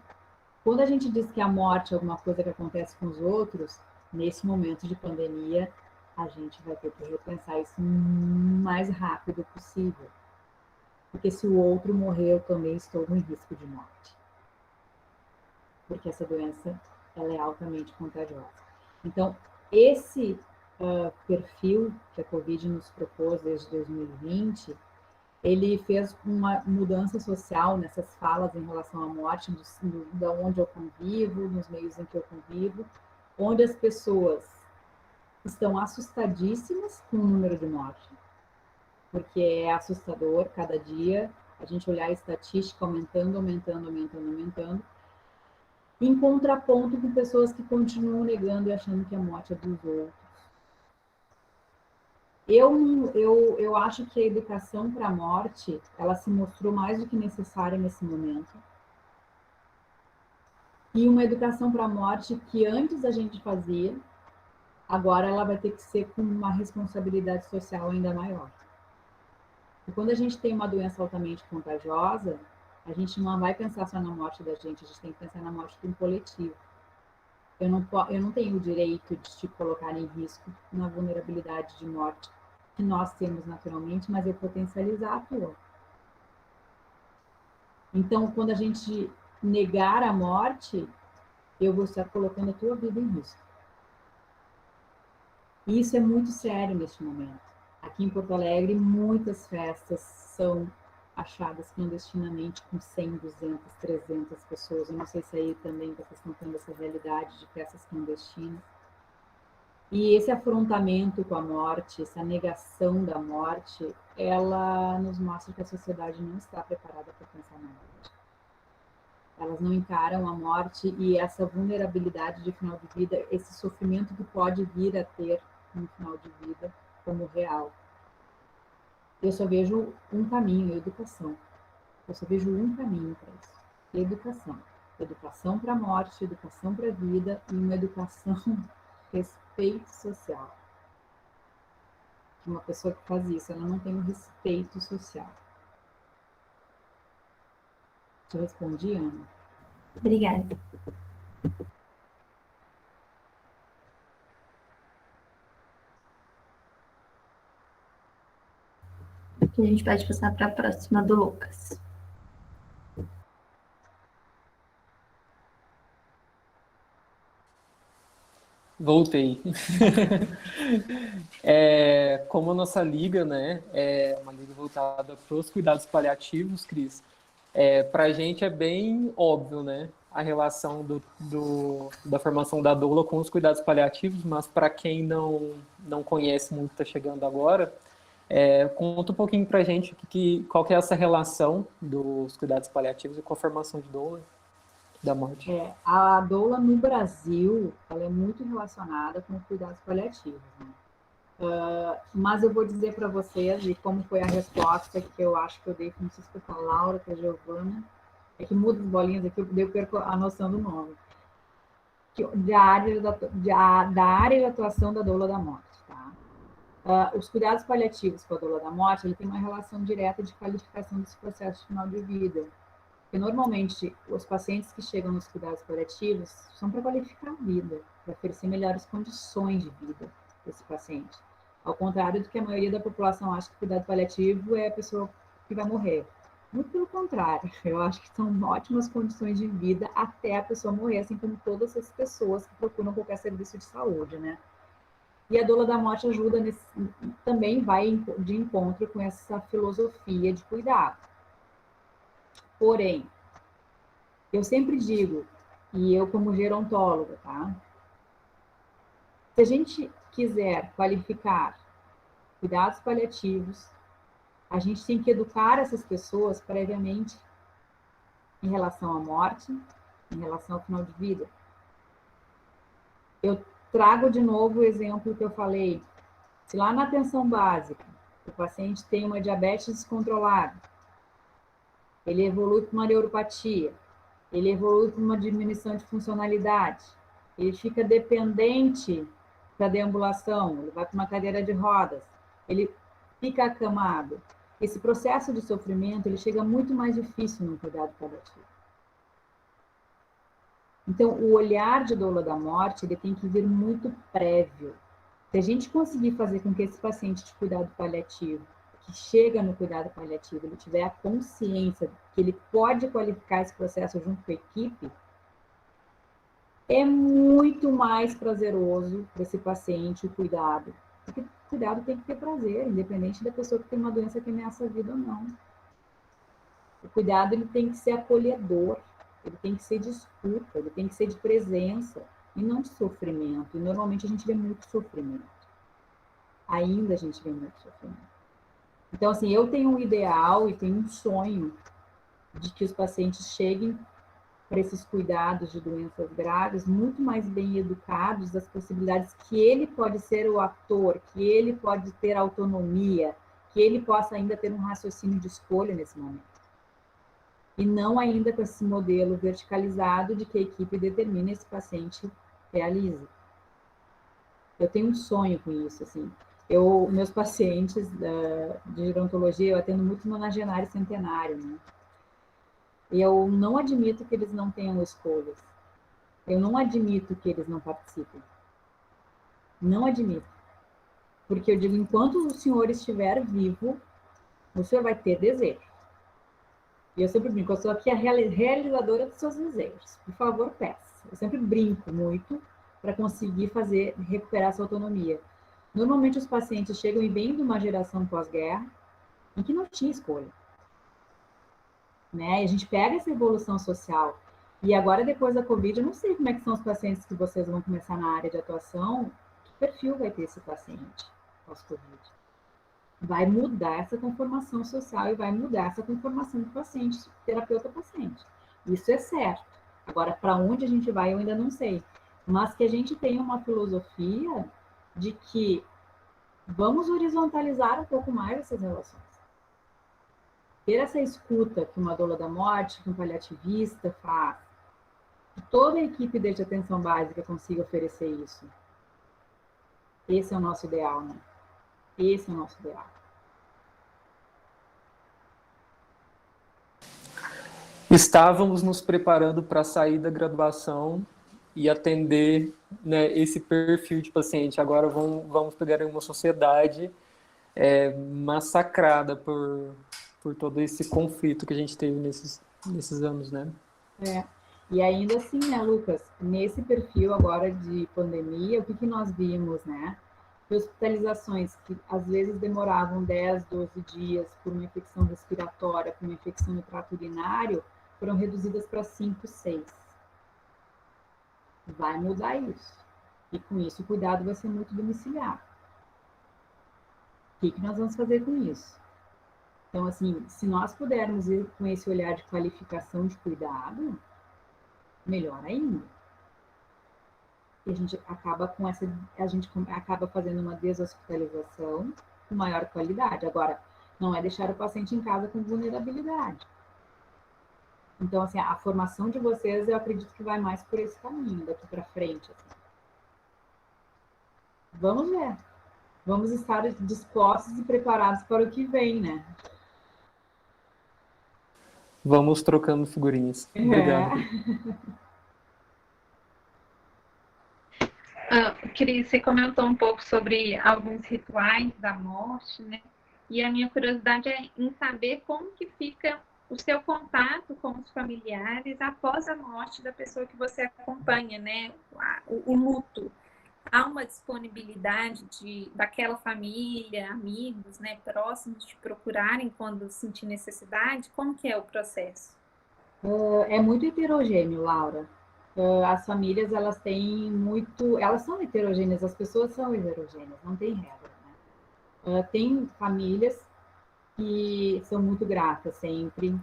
quando a gente diz que a morte é alguma coisa que acontece com os outros, nesse momento de pandemia, a gente vai ter que repensar isso o mais rápido possível. Porque se o outro morrer, eu também estou em risco de morte. Porque essa doença, ela é altamente contagiosa. Então, esse perfil que a Covid nos propôs desde 2020, ele fez uma mudança social nessas falas em relação à morte, da onde eu convivo, nos meios em que eu convivo, onde as pessoas estão assustadíssimas com o número de mortes, porque é assustador cada dia A gente olhar a estatística aumentando, em contraponto com pessoas que continuam negando e achando que a morte é dos outros. Eu acho que a educação para a morte, ela se mostrou mais do que necessária nesse momento. E uma educação para a morte que antes a gente fazia, agora ela vai ter que ser com uma responsabilidade social ainda maior. E quando a gente tem uma doença altamente contagiosa, a gente não vai pensar só na morte da gente, a gente tem que pensar na morte de um coletivo. Eu não tenho o direito de te colocar em risco na vulnerabilidade de morte que nós temos naturalmente, mas eu potencializar a tua. Então, quando a gente negar a morte, eu vou estar colocando a tua vida em risco. E isso é muito sério neste momento. Aqui em Porto Alegre, muitas festas são achadas clandestinamente com 100, 200, 300 pessoas. Eu não sei se aí também vocês estão tendo essa realidade de festas clandestinas. E esse afrontamento com a morte, essa negação da morte, ela nos mostra que a sociedade não está preparada para pensar na morte. Elas não encaram a morte e essa vulnerabilidade de final de vida, esse sofrimento que pode vir a ter no final de vida como real. Eu só vejo um caminho, a educação. Eu só vejo um caminho para isso, a educação. Educação para a morte, educação para a vida e uma educação respeito social. Uma pessoa que faz isso, ela não tem um respeito social. Te respondi, Ana? Obrigada. A gente pode passar para a próxima do Lucas. Voltei. Como a nossa liga, né, é uma liga voltada para os cuidados paliativos, Cris, para a gente é bem óbvio, né, a relação da formação da doula com os cuidados paliativos, mas para quem não conhece muito, está chegando agora, conta um pouquinho para a gente qual que é essa relação dos cuidados paliativos e com a formação de doula da morte. A doula no Brasil, ela é muito relacionada com cuidados paliativos, né? Mas eu vou dizer para vocês, e como foi a resposta que eu acho que eu dei, não sei se foi para a Laura, para a Giovana, é que muda as bolinhas aqui, eu perco a noção do nome. Da área de atuação da doula da morte, tá? Os cuidados paliativos com a doula da morte, ele tem uma relação direta de qualificação desse processo de final de vida. Porque normalmente os pacientes que chegam nos cuidados paliativos são para qualificar a vida, para oferecer melhores condições de vida para esse paciente. Ao contrário do que a maioria da população acha que cuidado paliativo é a pessoa que vai morrer. Muito pelo contrário, eu acho que são ótimas condições de vida até a pessoa morrer, assim como todas as pessoas que procuram qualquer serviço de saúde, né? E a doula da morte ajuda também vai de encontro com essa filosofia de cuidado. Porém, eu sempre digo, e eu como gerontóloga, tá? Se a gente quiser qualificar cuidados paliativos, a gente tem que educar essas pessoas previamente em relação à morte, em relação ao final de vida. Eu trago de novo o exemplo que eu falei. Se lá na atenção básica o paciente tem uma diabetes descontrolada, ele evolui para uma neuropatia, ele evolui para uma diminuição de funcionalidade, ele fica dependente da deambulação, ele vai para uma cadeira de rodas, ele fica acamado. Esse processo de sofrimento, ele chega muito mais difícil no cuidado paliativo. Então, o olhar de doula da morte, ele tem que vir muito prévio. Se a gente conseguir fazer com que esse paciente de cuidado paliativo, que chega no cuidado paliativo, ele tiver a consciência que ele pode qualificar esse processo junto com a equipe, é muito mais prazeroso para esse paciente o cuidado. Porque o cuidado tem que ter prazer, independente da pessoa que tem uma doença que ameaça a vida ou não. O cuidado, ele tem que ser acolhedor, ele tem que ser de escuta, ele tem que ser de presença e não de sofrimento. E normalmente a gente vê muito sofrimento. Ainda a gente vê muito sofrimento. Então, assim, eu tenho um ideal e tenho um sonho de que os pacientes cheguem para esses cuidados de doenças graves muito mais bem educados das possibilidades que ele pode ser o ator, que ele pode ter autonomia, que ele possa ainda ter um raciocínio de escolha nesse momento. E não ainda com esse modelo verticalizado de que a equipe determina esse paciente realize. Eu tenho um sonho com isso, assim. Meus pacientes de gerontologia, eu atendo muito nonagenário e centenário, né? Eu não admito que eles não tenham escolhas. Eu não admito que eles não participem. Não admito. Porque eu digo, enquanto o senhor estiver vivo, o senhor vai ter desejo. E eu sempre brinco, eu sou aqui a realizadora dos seus desejos. Por favor, peça. Eu sempre brinco muito para conseguir recuperar essa autonomia. Normalmente os pacientes chegam e vêm de uma geração pós-guerra em que não tinha escolha. Né? E a gente pega essa evolução social. E agora, depois da Covid, eu não sei como é que são os pacientes que vocês vão começar na área de atuação, que perfil vai ter esse paciente pós-Covid. Vai mudar essa conformação social e vai mudar essa conformação do paciente, terapeuta-paciente. Isso é certo. Agora, para onde a gente vai, eu ainda não sei. Mas que a gente tenha uma filosofia de que vamos horizontalizar um pouco mais essas relações. Ter essa escuta que uma doula da morte, que um paliativista faz, que toda a equipe de atenção básica consiga oferecer isso. Esse é o nosso ideal, né? Esse é o nosso ideal. Estávamos nos preparando para sair da graduação e atender, né, esse perfil de paciente. Agora vamos pegar uma sociedade massacrada por todo esse conflito que a gente teve nesses anos, né? E ainda assim, né, Lucas, nesse perfil agora de pandemia, o que nós vimos, né? Hospitalizações que às vezes demoravam 10, 12 dias por uma infecção respiratória, por uma infecção no trato urinário, foram reduzidas para 5, 6. Vai mudar isso. E com isso o cuidado vai ser muito domiciliar. O que nós vamos fazer com isso? Então, assim, se nós pudermos ir com esse olhar de qualificação de cuidado, melhor ainda. E a gente acaba fazendo uma deshospitalização com maior qualidade. Agora, não é deixar o paciente em casa com vulnerabilidade. Então, assim, a formação de vocês, eu acredito que vai mais por esse caminho, daqui para frente. Assim. Vamos ver. Vamos estar dispostos e preparados para o que vem, né? Vamos trocando figurinhas. Obrigado. Cris, você comentou um pouco sobre alguns rituais da morte, né? E a minha curiosidade é em saber como que fica o seu contato com os familiares após a morte da pessoa que você acompanha, né? O luto. Há uma disponibilidade daquela família, amigos, né, próximos, de procurarem quando sentir necessidade? Como que é o processo? É muito heterogêneo, Laura. As famílias, elas são heterogêneas, as pessoas são heterogêneas, não tem regra, né? Tem famílias que são muito gratas sempre,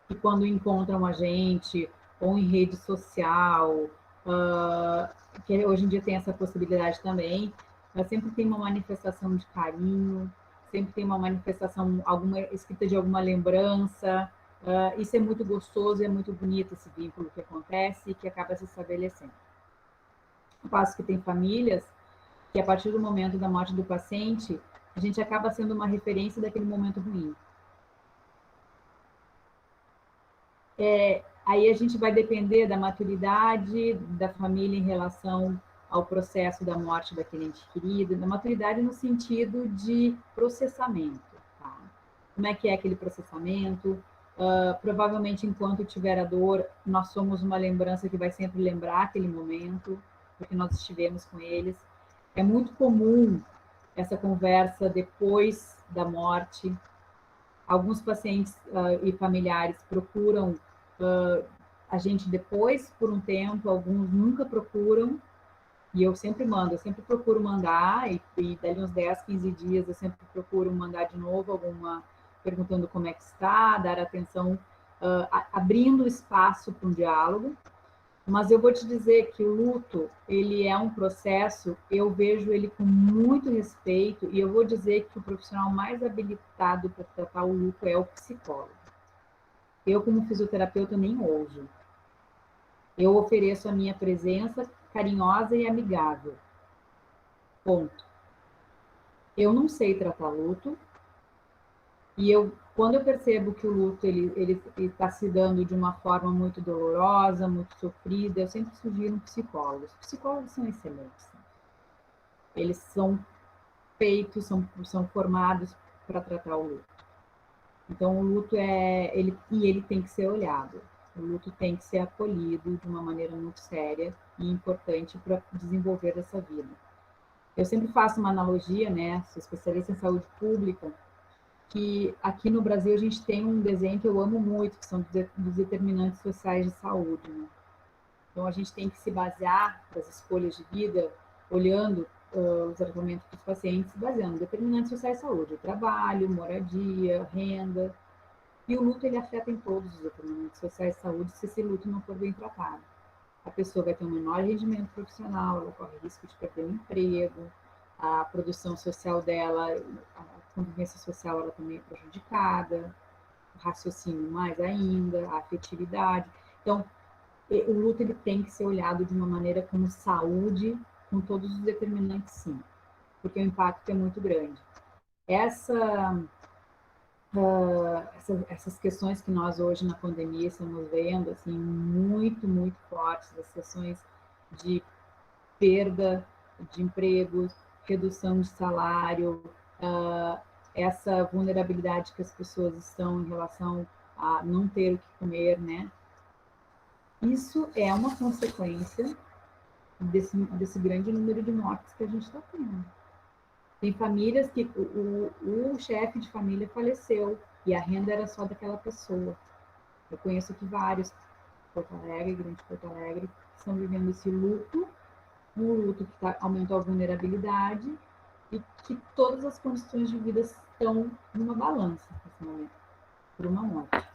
que quando encontram a gente, ou em rede social, que hoje em dia tem essa possibilidade também, sempre tem uma manifestação de carinho, sempre tem uma manifestação, escrita de alguma lembrança. Isso é muito gostoso, é muito bonito esse vínculo que acontece e que acaba se estabelecendo. Ao passo que tem famílias que, a partir do momento da morte do paciente, a gente acaba sendo uma referência daquele momento ruim. Aí a gente vai depender da maturidade da família em relação ao processo da morte daquele ente querido, da maturidade no sentido de processamento. Tá? Como é que é aquele processamento? Provavelmente, enquanto tiver a dor, nós somos uma lembrança que vai sempre lembrar aquele momento, porque nós estivemos com eles. É muito comum essa conversa depois da morte. Alguns pacientes e familiares procuram a gente depois, por um tempo, alguns nunca procuram, E eu sempre mando, eu sempre procuro mandar, e dali uns 10, 15 dias eu sempre procuro mandar de novo alguma, perguntando como é que está, dar atenção, abrindo espaço para um diálogo. Mas eu vou te dizer que o luto, ele é um processo, eu vejo ele com muito respeito, e eu vou dizer que o profissional mais habilitado para tratar o luto é o psicólogo. Eu, como fisioterapeuta, nem ouso. Eu ofereço a minha presença carinhosa e amigável. Ponto. Eu não sei tratar luto, e quando eu percebo que o luto ele está se dando de uma forma muito dolorosa, muito sofrida, eu sempre sugiro um psicólogo. Os psicólogos são excelentes. Eles são feitos, são formados para tratar o luto. Então, o luto ele tem que ser olhado. O luto tem que ser acolhido de uma maneira muito séria e importante para desenvolver essa vida. Eu sempre faço uma analogia, né? Sou especialista em saúde pública, que aqui no Brasil a gente tem um desenho que eu amo muito, que são dos determinantes sociais de saúde, né? Então, a gente tem que se basear nas escolhas de vida, olhando os tratamentos dos pacientes, baseando em determinantes sociais de saúde, trabalho, moradia, renda. E o luto, ele afeta em todos os determinantes sociais de saúde, se esse luto não for bem tratado. A pessoa vai ter um menor rendimento profissional, ela corre risco de perder o emprego, a produção social dela, a convivência social, ela também é prejudicada, o raciocínio mais ainda, a afetividade. Então, o luto ele tem que ser olhado de uma maneira como saúde, com todos os determinantes, sim, porque o impacto é muito grande. Essas questões que nós hoje na pandemia estamos vendo, assim, muito, muito fortes, as questões de perda de empregos, redução de salário, essa vulnerabilidade que as pessoas estão em relação a não ter o que comer, né? Isso é uma consequência desse grande número de mortes que a gente está tendo. Tem famílias que o chefe de família faleceu e a renda era só daquela pessoa. Eu conheço aqui vários, Porto Alegre, Grande Porto Alegre, que estão vivendo esse luto, um luto que aumentou a vulnerabilidade e que todas as condições de vida estão numa balança nesse momento, por uma morte.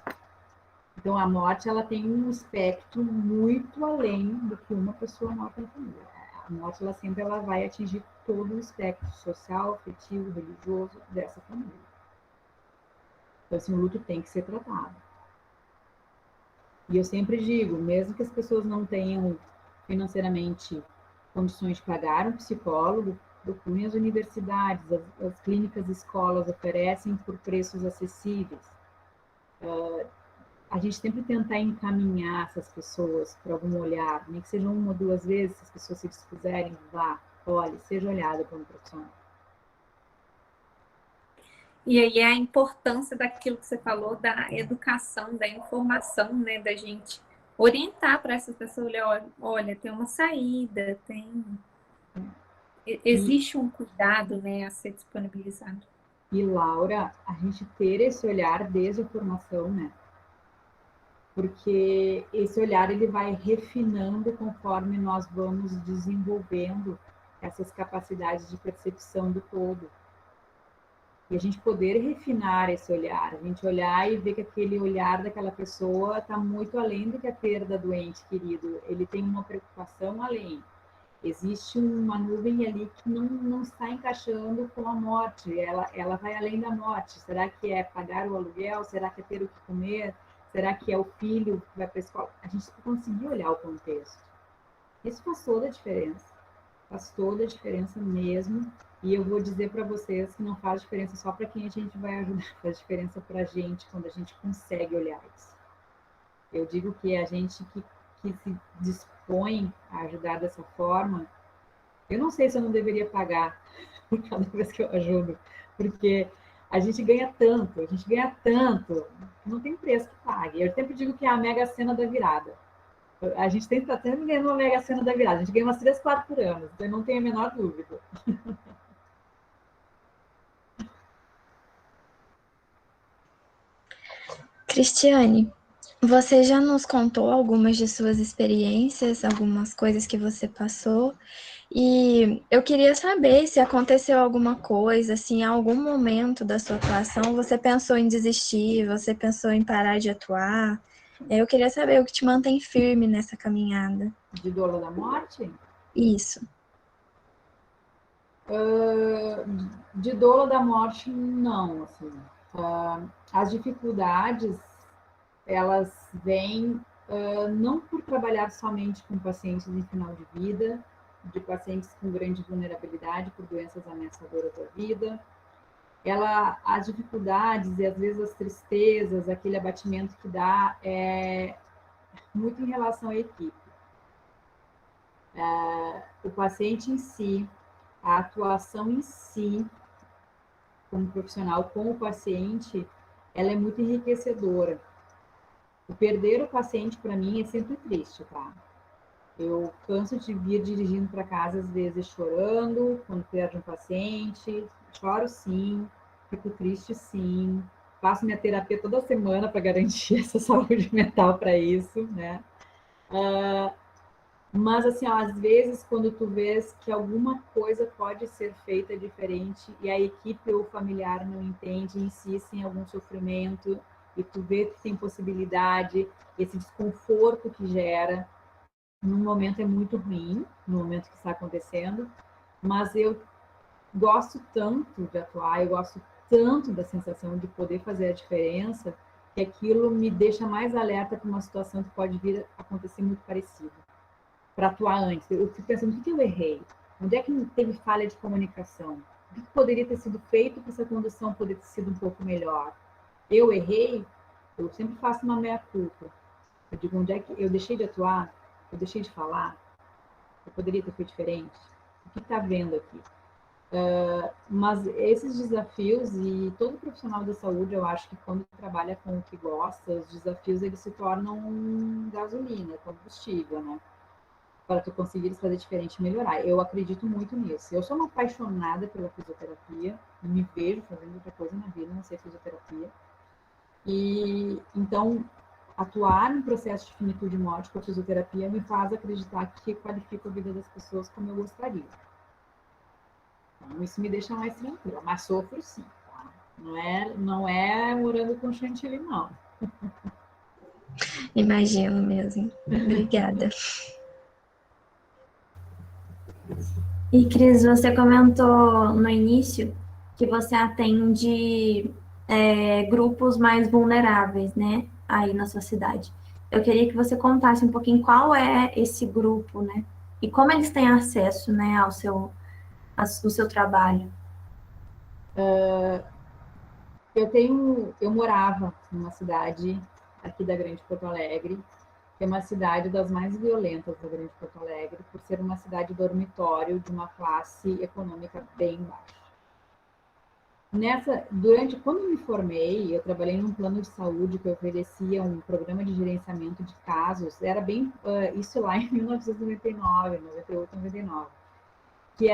Então, a morte ela tem um espectro muito além do que uma pessoa morta na família. A morte ela vai atingir todo o espectro social, afetivo, religioso dessa família. Então, assim, o luto tem que ser tratado. E eu sempre digo, mesmo que as pessoas não tenham financeiramente condições de pagar um psicólogo, procurem as universidades, as clínicas, escolas oferecem por preços acessíveis. A gente sempre tentar encaminhar essas pessoas para algum olhar, nem que seja uma ou duas vezes, se as pessoas se dispuserem, vá, olhe, seja olhada por um profissional. E aí a importância daquilo que você falou, da educação, da informação, né, da gente orientar para essas pessoas, olha, tem uma saída, existe um cuidado, né, a ser disponibilizado. E, Laura, a gente ter esse olhar desde a formação, né? Porque esse olhar ele vai refinando conforme nós vamos desenvolvendo essas capacidades de percepção do todo. E a gente poder refinar esse olhar, a gente olhar e ver que aquele olhar daquela pessoa está muito além do que a perda do ente querido, ele tem uma preocupação além. Existe uma nuvem ali que não está encaixando com a morte, ela vai além da morte. Será que é pagar o aluguel? Será que é ter o que comer? Será que é o filho que vai para a escola? A gente conseguir olhar o contexto. Isso faz toda a diferença. Faz toda a diferença mesmo. E eu vou dizer para vocês que não faz diferença só para quem a gente vai ajudar, faz diferença para a gente quando a gente consegue olhar isso. Eu digo que a gente que se dispõe a ajudar dessa forma, eu não sei se eu não deveria pagar por cada vez que eu ajudo, porque a gente ganha tanto, não tem preço que pague. Eu sempre digo que é a mega cena da virada. A gente tem que estar sempre ganhando uma mega cena da virada. A gente ganha umas 3, 4 por ano, então eu não tenho a menor dúvida. Cristiane, você já nos contou algumas de suas experiências, algumas coisas que você passou, E eu queria saber se aconteceu alguma coisa, assim, em algum momento da sua atuação, você pensou em desistir, você pensou em parar de atuar. Eu queria saber o que te mantém firme nessa caminhada. De doula da morte? Isso. De doula da morte, não, assim. As dificuldades, elas vêm não por trabalhar somente com pacientes em final de vida, de pacientes com grande vulnerabilidade por doenças ameaçadoras da vida. As dificuldades e às vezes as tristezas, aquele abatimento que dá, é muito em relação à equipe. O paciente em si, a atuação em si, como profissional com o paciente, ela é muito enriquecedora. O perder o paciente, para mim, é sempre triste, tá? Eu canso de vir dirigindo para casa, às vezes chorando, quando perde um paciente. Choro sim, fico triste sim. Faço minha terapia toda semana para garantir essa saúde mental para isso, né? Mas, assim, ó, às vezes, quando tu vês que alguma coisa pode ser feita diferente e a equipe ou o familiar não entende, insiste em algum sofrimento, e tu vê que tem possibilidade, esse desconforto que gera, num momento é muito ruim, no momento que está acontecendo, mas eu gosto tanto de atuar, eu gosto tanto da sensação de poder fazer a diferença, que aquilo me deixa mais alerta para uma situação que pode vir a acontecer muito parecida, para atuar antes. Eu fico pensando, o que eu errei? Onde é que teve falha de comunicação? O que poderia ter sido feito para essa condução poder ter sido um pouco melhor? Eu errei? Eu sempre faço uma meia-culpa. Eu digo, onde é que eu deixei de atuar? Eu deixei de falar? Eu poderia ter feito diferente? O que está vendo aqui? Mas esses desafios, e todo profissional da saúde, eu acho que quando trabalha com o que gosta, os desafios eles se tornam gasolina, combustível, né? Para tu conseguir fazer diferente e melhorar. Eu acredito muito nisso. Eu sou uma apaixonada pela fisioterapia, me vejo fazendo outra coisa na vida, não sei fisioterapia. E então, atuar no processo de finitude e morte com a fisioterapia me faz acreditar que qualifico a vida das pessoas como eu gostaria. Então, isso me deixa mais tranquila, mas sofro sim, tá? Não é morando com chantilly, não. Imagino mesmo. Obrigada. E, Cris, você comentou no início que você atende grupos mais vulneráveis, né, aí na sua cidade. Eu queria que você contasse um pouquinho qual é esse grupo, né, e como eles têm acesso, né, ao seu trabalho. Eu morava numa cidade aqui da Grande Porto Alegre, que é uma cidade das mais violentas da Grande Porto Alegre, por ser uma cidade dormitório de uma classe econômica bem baixa. Quando eu me formei, eu trabalhei num plano de saúde que oferecia um programa de gerenciamento de casos, era bem isso lá em 1999, 98, 99, que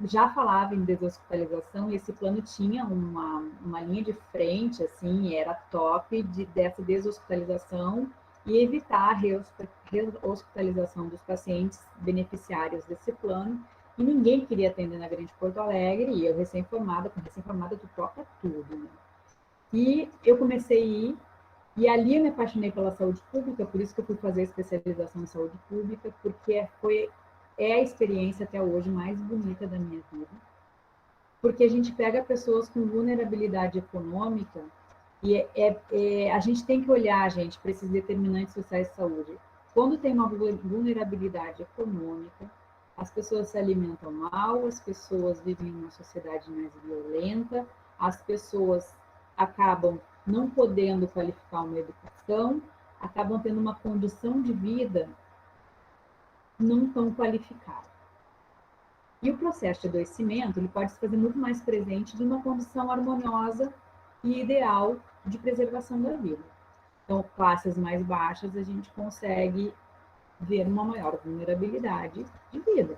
já falava em deshospitalização, e esse plano tinha uma linha de frente, assim, era top dessa deshospitalização e evitar a rehospitalização dos pacientes beneficiários desse plano. E ninguém queria atender na Grande Porto Alegre, e eu recém-formada tu toca tudo, né? E eu comecei a ir, e ali eu me apaixonei pela saúde pública, por isso que eu fui fazer a especialização em saúde pública, porque é a experiência até hoje mais bonita da minha vida, porque a gente pega pessoas com vulnerabilidade econômica e a gente tem que olhar, gente, para esses determinantes sociais de saúde. Quando tem uma vulnerabilidade econômica, as pessoas se alimentam mal, as pessoas vivem em uma sociedade mais violenta, as pessoas acabam não podendo qualificar uma educação, acabam tendo uma condição de vida não tão qualificada. E o processo de adoecimento ele pode se fazer muito mais presente de uma condição harmoniosa e ideal de preservação da vida. Então, classes mais baixas, a gente consegue ver uma maior vulnerabilidade de vida,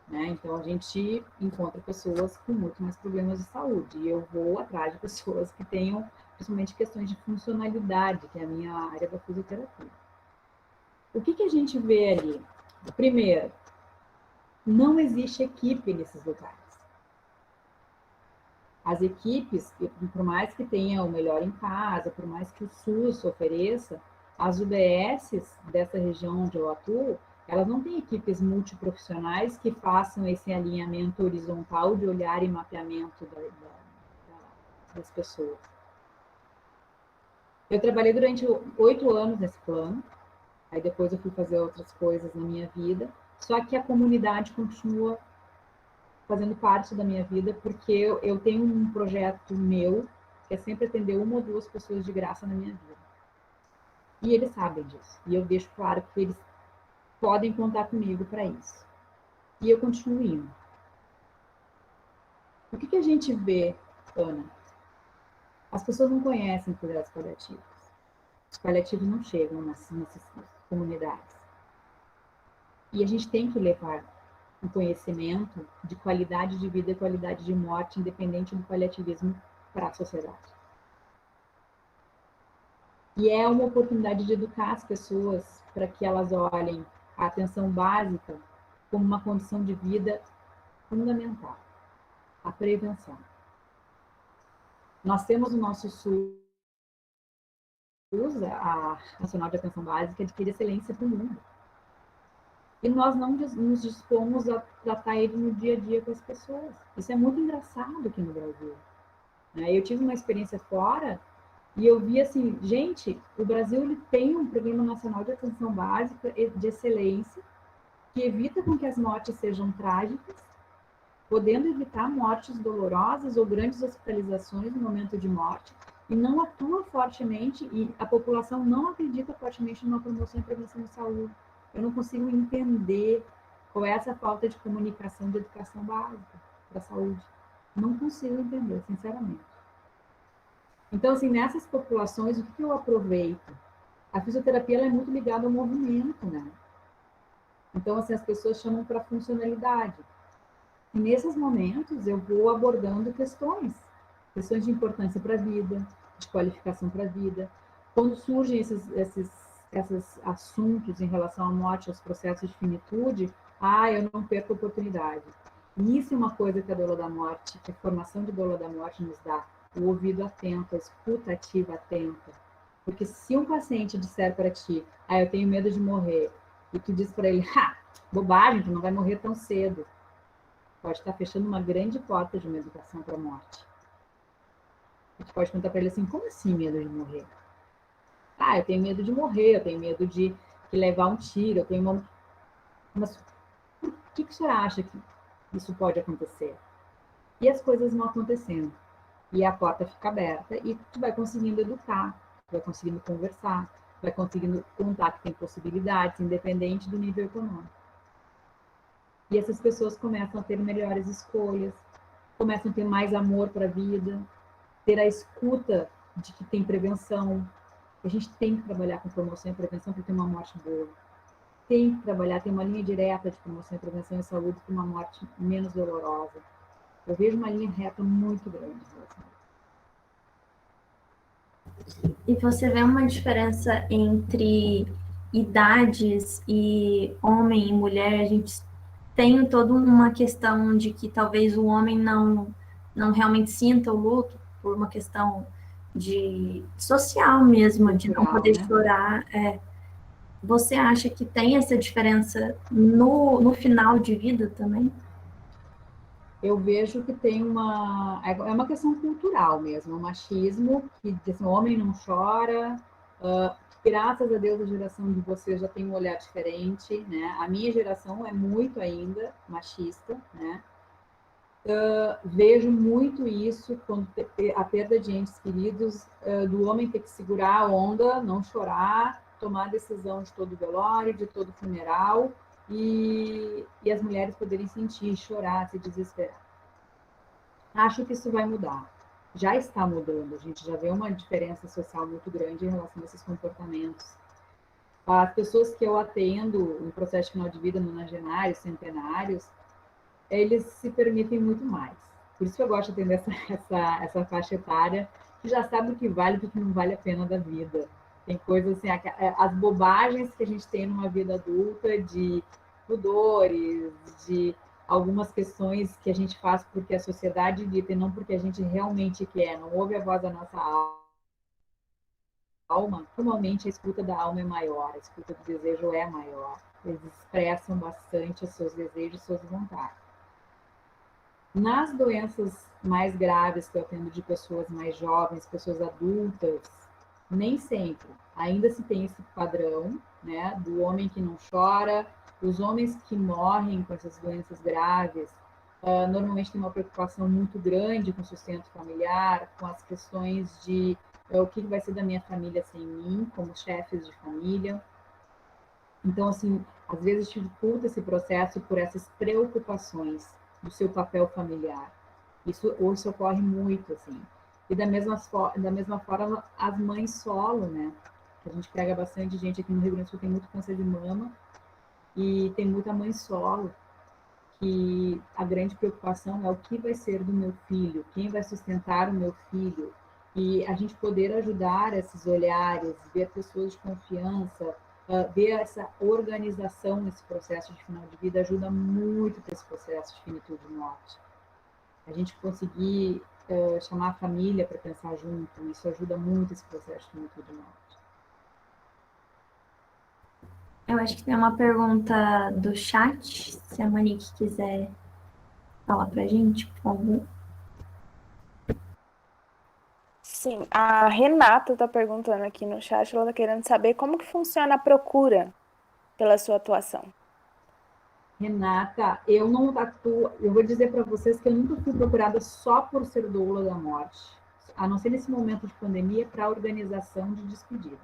né? Então, a gente encontra pessoas com muito mais problemas de saúde. E eu vou atrás de pessoas que tenham, principalmente, questões de funcionalidade, que é a minha área da fisioterapia. O que a gente vê ali? Primeiro, não existe equipe nesses lugares. As equipes, por mais que tenha o Melhor em Casa, por mais que o SUS ofereça, as UBSs dessa região onde eu atuo, elas não têm equipes multiprofissionais que façam esse alinhamento horizontal de olhar e mapeamento das pessoas. Eu trabalhei durante 8 anos nesse plano, aí depois eu fui fazer outras coisas na minha vida, só que a comunidade continua fazendo parte da minha vida, porque eu tenho um projeto meu, que é sempre atender 1 ou 2 pessoas de graça na minha vida. E eles sabem disso. E eu deixo claro que eles podem contar comigo para isso. E eu continuo indo. O que a gente vê, Ana? As pessoas não conhecem cuidados paliativos. Os paliativos não chegam nessas comunidades. E a gente tem que levar um conhecimento de qualidade de vida e qualidade de morte, independente do paliativismo, para a sociedade. E é uma oportunidade de educar as pessoas para que elas olhem a atenção básica como uma condição de vida fundamental, a prevenção. Nós temos o nosso SUS, a Nacional de Atenção Básica, de excelência para o mundo. E nós não nos dispomos a tratar ele no dia a dia com as pessoas. Isso é muito engraçado aqui no Brasil. Eu tive uma experiência fora e eu vi assim, gente, o Brasil ele tem um Programa Nacional de Atenção Básica de excelência que evita com que as mortes sejam trágicas, podendo evitar mortes dolorosas ou grandes hospitalizações no momento de morte, e não atua fortemente, e a população não acredita fortemente numa promoção e prevenção de saúde. Eu não consigo entender qual é essa falta de comunicação de educação básica para a saúde. Não consigo entender, sinceramente. Então, assim, nessas populações, o que eu aproveito? A fisioterapia ela é muito ligada ao movimento, né? Então, assim, as pessoas chamam para funcionalidade. E nesses momentos, eu vou abordando questões de importância para a vida, de qualificação para a vida. Quando surgem esses assuntos em relação à morte, aos processos de finitude, eu não perco a oportunidade. E isso é uma coisa que a doula da morte, que a formação de doula da morte nos dá, o ouvido atento, a escuta ativa atenta. Porque se um paciente disser para ti, eu tenho medo de morrer, e tu diz para ele, bobagem, tu não vai morrer tão cedo, pode estar fechando uma grande porta de uma educação para a morte. A gente pode perguntar para ele assim, como assim medo de morrer? Eu tenho medo de morrer, eu tenho medo de levar um tiro, eu tenho uma... Mas por que o senhor acha que isso pode acontecer? E as coisas vão acontecendo. E a porta fica aberta e tu vai conseguindo educar, tu vai conseguindo conversar, vai conseguindo contar que tem possibilidades, independente do nível econômico. E essas pessoas começam a ter melhores escolhas, começam a ter mais amor para a vida, ter a escuta de que tem prevenção. A gente tem que trabalhar com promoção e prevenção para ter uma morte boa. Tem que trabalhar, tem uma linha direta de promoção e prevenção em saúde para uma morte menos dolorosa. Eu vejo uma linha reta muito grande. E você vê uma diferença entre idades e homem e mulher? A gente tem toda uma questão de que talvez o homem não realmente sinta o luto por uma questão de social mesmo, de não poder chorar. Você acha que tem essa diferença no final de vida também? Eu vejo que tem é uma questão cultural mesmo, um machismo, que diz assim, o homem não chora, graças a Deus a geração de vocês já tem um olhar diferente, né? A minha geração é muito ainda machista, né? Vejo muito isso quando a perda de entes queridos, do homem ter que segurar a onda, não chorar, tomar a decisão de todo velório, de todo funeral, e as mulheres poderem sentir, chorar, se desesperar. Acho que isso vai mudar. Já está mudando, a gente já vê uma diferença social muito grande em relação a esses comportamentos. As pessoas que eu atendo em processo de final de vida, nonagenários, centenários, eles se permitem muito mais. Por isso que eu gosto de atender essa faixa etária, que já sabe o que vale e o que não vale a pena da vida. Tem coisas assim, as bobagens que a gente tem numa vida adulta de pudores, de algumas questões que a gente faz porque a sociedade dita e não porque a gente realmente quer, não ouve a voz da nossa alma. Normalmente a escuta da alma é maior, a escuta do desejo é maior. Eles expressam bastante os seus desejos, suas vontades. Nas doenças mais graves que eu atendo de pessoas mais jovens, pessoas adultas, nem sempre. Ainda se tem esse padrão, né, do homem que não chora. Os homens que morrem com essas doenças graves, normalmente tem uma preocupação muito grande com o sustento familiar, com as questões de o que vai ser da minha família sem mim, como chefes de família. Então, assim, às vezes dificulta esse processo por essas preocupações do seu papel familiar. Isso hoje ocorre muito, assim. E da mesma forma, as mães solo, né? A gente pega bastante gente aqui no Rio Grande do Sul, tem muito câncer de mama, e tem muita mãe solo, que a grande preocupação é o que vai ser do meu filho, quem vai sustentar o meu filho. E a gente poder ajudar esses olhares, ver pessoas de confiança, ver essa organização nesse processo de final de vida ajuda muito para esse processo de finitude e morte. A gente conseguir chamar a família para pensar junto, isso ajuda muito esse processo de finitude e morte. Eu acho que tem uma pergunta do chat, se a Monique quiser falar pra gente, por favor. Sim, a Renata está perguntando aqui no chat, ela está querendo saber como que funciona a procura pela sua atuação. Renata, eu não atuo, eu vou dizer para vocês que eu nunca fui procurada só por ser doula da morte, a não ser nesse momento de pandemia, para a organização de despedida.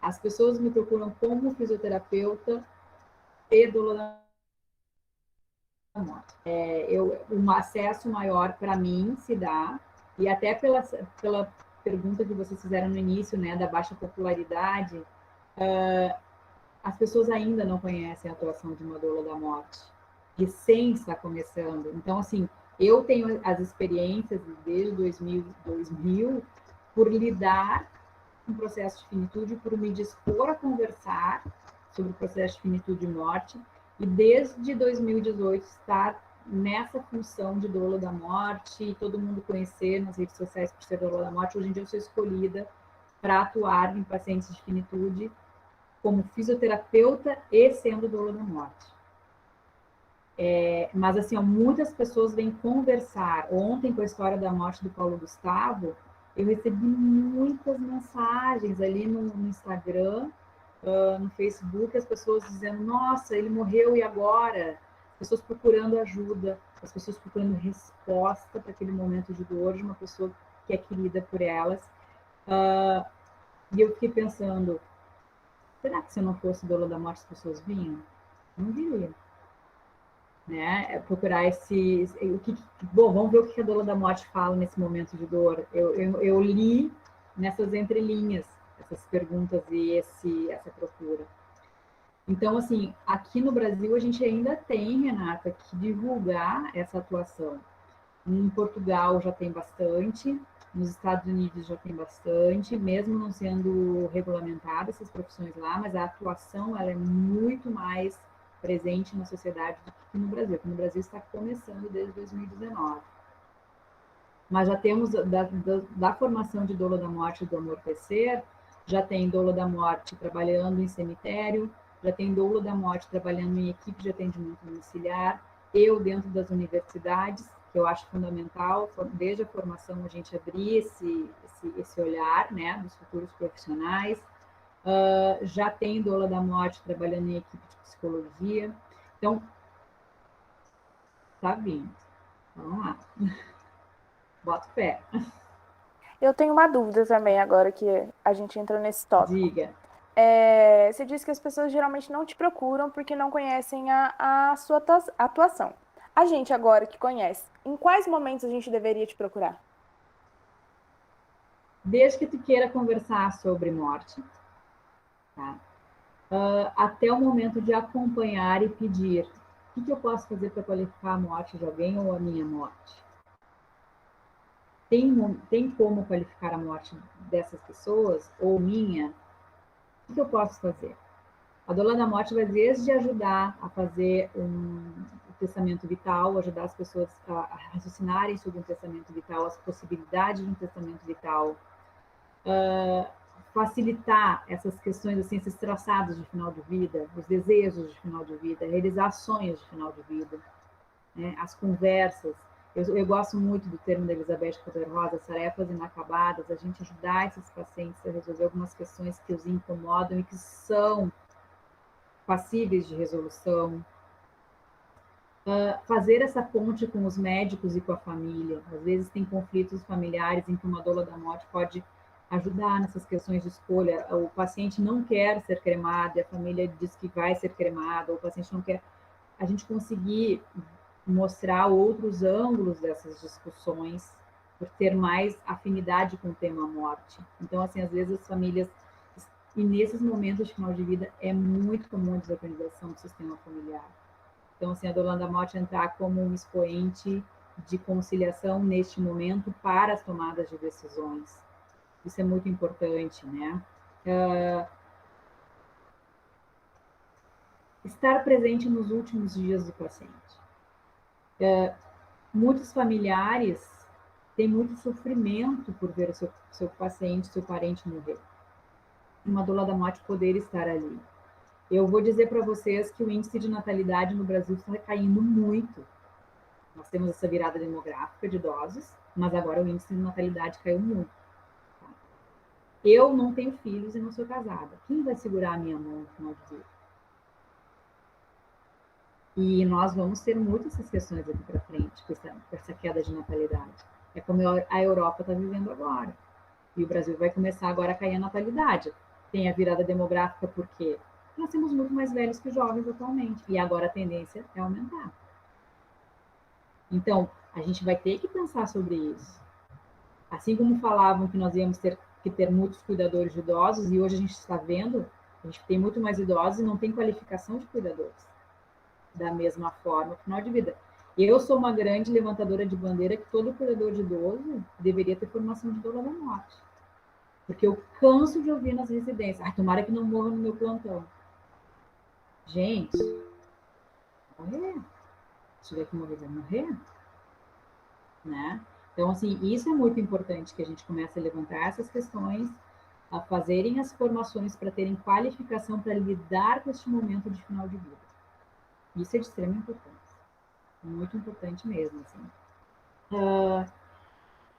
As pessoas me procuram como fisioterapeuta e doula da morte. Um acesso maior para mim se dá, e até pela pergunta que vocês fizeram no início, né, da baixa popularidade, as pessoas ainda não conhecem a atuação de uma doula da morte. Recém está começando. Então, assim, eu tenho as experiências desde 2000 por lidar com o processo de finitude, por me dispor a conversar sobre o processo de finitude e morte, e desde 2018 estar nessa função de doula da morte, e todo mundo conhecer nas redes sociais por ser doula da morte. Hoje em dia eu sou escolhida para atuar em pacientes de finitude como fisioterapeuta e sendo doula da morte. Mas, assim, muitas pessoas vêm conversar. Ontem, com a história da morte do Paulo Gustavo, eu recebi muitas mensagens ali no Instagram, no Facebook, as pessoas dizendo, nossa, ele morreu e agora? As pessoas procurando ajuda, as pessoas procurando resposta para aquele momento de dor de uma pessoa que é querida por elas. E eu fiquei pensando, será que se eu não fosse doula da morte as pessoas vinham? Não viriam. Né? Procurar bom, vamos ver o que a doula da morte fala nesse momento de dor. Eu li nessas entrelinhas essas perguntas e essa procura. Então, assim, aqui no Brasil a gente ainda tem, Renata, que divulgar essa atuação. Em Portugal já tem bastante, nos Estados Unidos já tem bastante, mesmo não sendo regulamentadas essas profissões lá, mas a atuação ela é muito mais presente na sociedade do que aqui no Brasil. Aqui no Brasil está começando desde 2019. Mas já temos, da formação de doula da morte e do amortecer, já tem doula da morte trabalhando em cemitério, já tem doula da morte trabalhando em equipe de atendimento domiciliar, eu dentro das universidades, que eu acho fundamental, desde a formação a gente abrir esse olhar, né, dos futuros profissionais. Já tem doula da morte trabalhando em equipe de psicologia. Então, tá vindo. Vamos lá. Bota fé. Eu tenho uma dúvida também agora que a gente entrou nesse tópico. Diga. Você disse que as pessoas geralmente não te procuram porque não conhecem a sua atuação. A gente agora que conhece, em quais momentos a gente deveria te procurar? Desde que tu queira conversar sobre morte, tá? Até o momento de acompanhar e pedir o que eu posso fazer para qualificar a morte de alguém ou a minha morte. Tem como qualificar a morte dessas pessoas ou minha? O que eu posso fazer? A doula da morte vai desde ajudar a fazer um testamento vital, ajudar as pessoas a raciocinarem sobre um testamento vital, as possibilidades de um testamento vital, facilitar essas questões, assim, esses traçados de final de vida, os desejos de final de vida, realizar sonhos de final de vida, né? As conversas. Eu gosto muito do termo da Elizabeth Kubler-Ross, as tarefas inacabadas, a gente ajudar esses pacientes a resolver algumas questões que os incomodam e que são passíveis de resolução. Fazer essa ponte com os médicos e com a família. Às vezes tem conflitos familiares em que uma doula da morte pode ajudar nessas questões de escolha. O paciente não quer ser cremado, e a família diz que vai ser cremado, ou o paciente não quer. A gente conseguir mostrar outros ângulos dessas discussões, por ter mais afinidade com o tema morte. Então, assim, às vezes as famílias, e nesses momentos de final de vida, é muito comum a desorganização do sistema familiar. Então, assim, a doula da morte entrar como um expoente de conciliação neste momento para as tomadas de decisões. Isso é muito importante, né? Estar presente nos últimos dias do paciente. Muitos familiares têm muito sofrimento por ver o seu paciente, seu parente morrer. Uma doula da morte poder estar ali. Eu vou dizer para vocês que o índice de natalidade no Brasil está caindo muito. Nós temos essa virada demográfica de idosos, mas agora o índice de natalidade caiu muito. Eu não tenho filhos e não sou casada. Quem vai segurar a minha mão no final de vida? E nós vamos ter muitas essas questões aqui para frente, com essa queda de natalidade. É como a Europa está vivendo agora. E o Brasil vai começar agora a cair a natalidade. Tem a virada demográfica porque nós temos muito mais velhos que jovens atualmente. E agora a tendência é aumentar. Então, a gente vai ter que pensar sobre isso. Assim como falavam que nós íamos ter que ter muitos cuidadores de idosos, e hoje a gente está vendo, a gente tem muito mais idosos e não tem qualificação de cuidadores. Da mesma forma, final de vida. Eu sou uma grande levantadora de bandeira que todo cuidador de idoso deveria ter formação de doula da morte. Porque eu canso de ouvir nas residências, tomara que não morra no meu plantão. Gente, morrer. Se tiver que morrer, vai morrer. Né? Então, assim, isso é muito importante, que a gente comece a levantar essas questões, a fazerem as formações para terem qualificação para lidar com este momento de final de vida. Isso é de extrema importância. Muito importante mesmo, assim.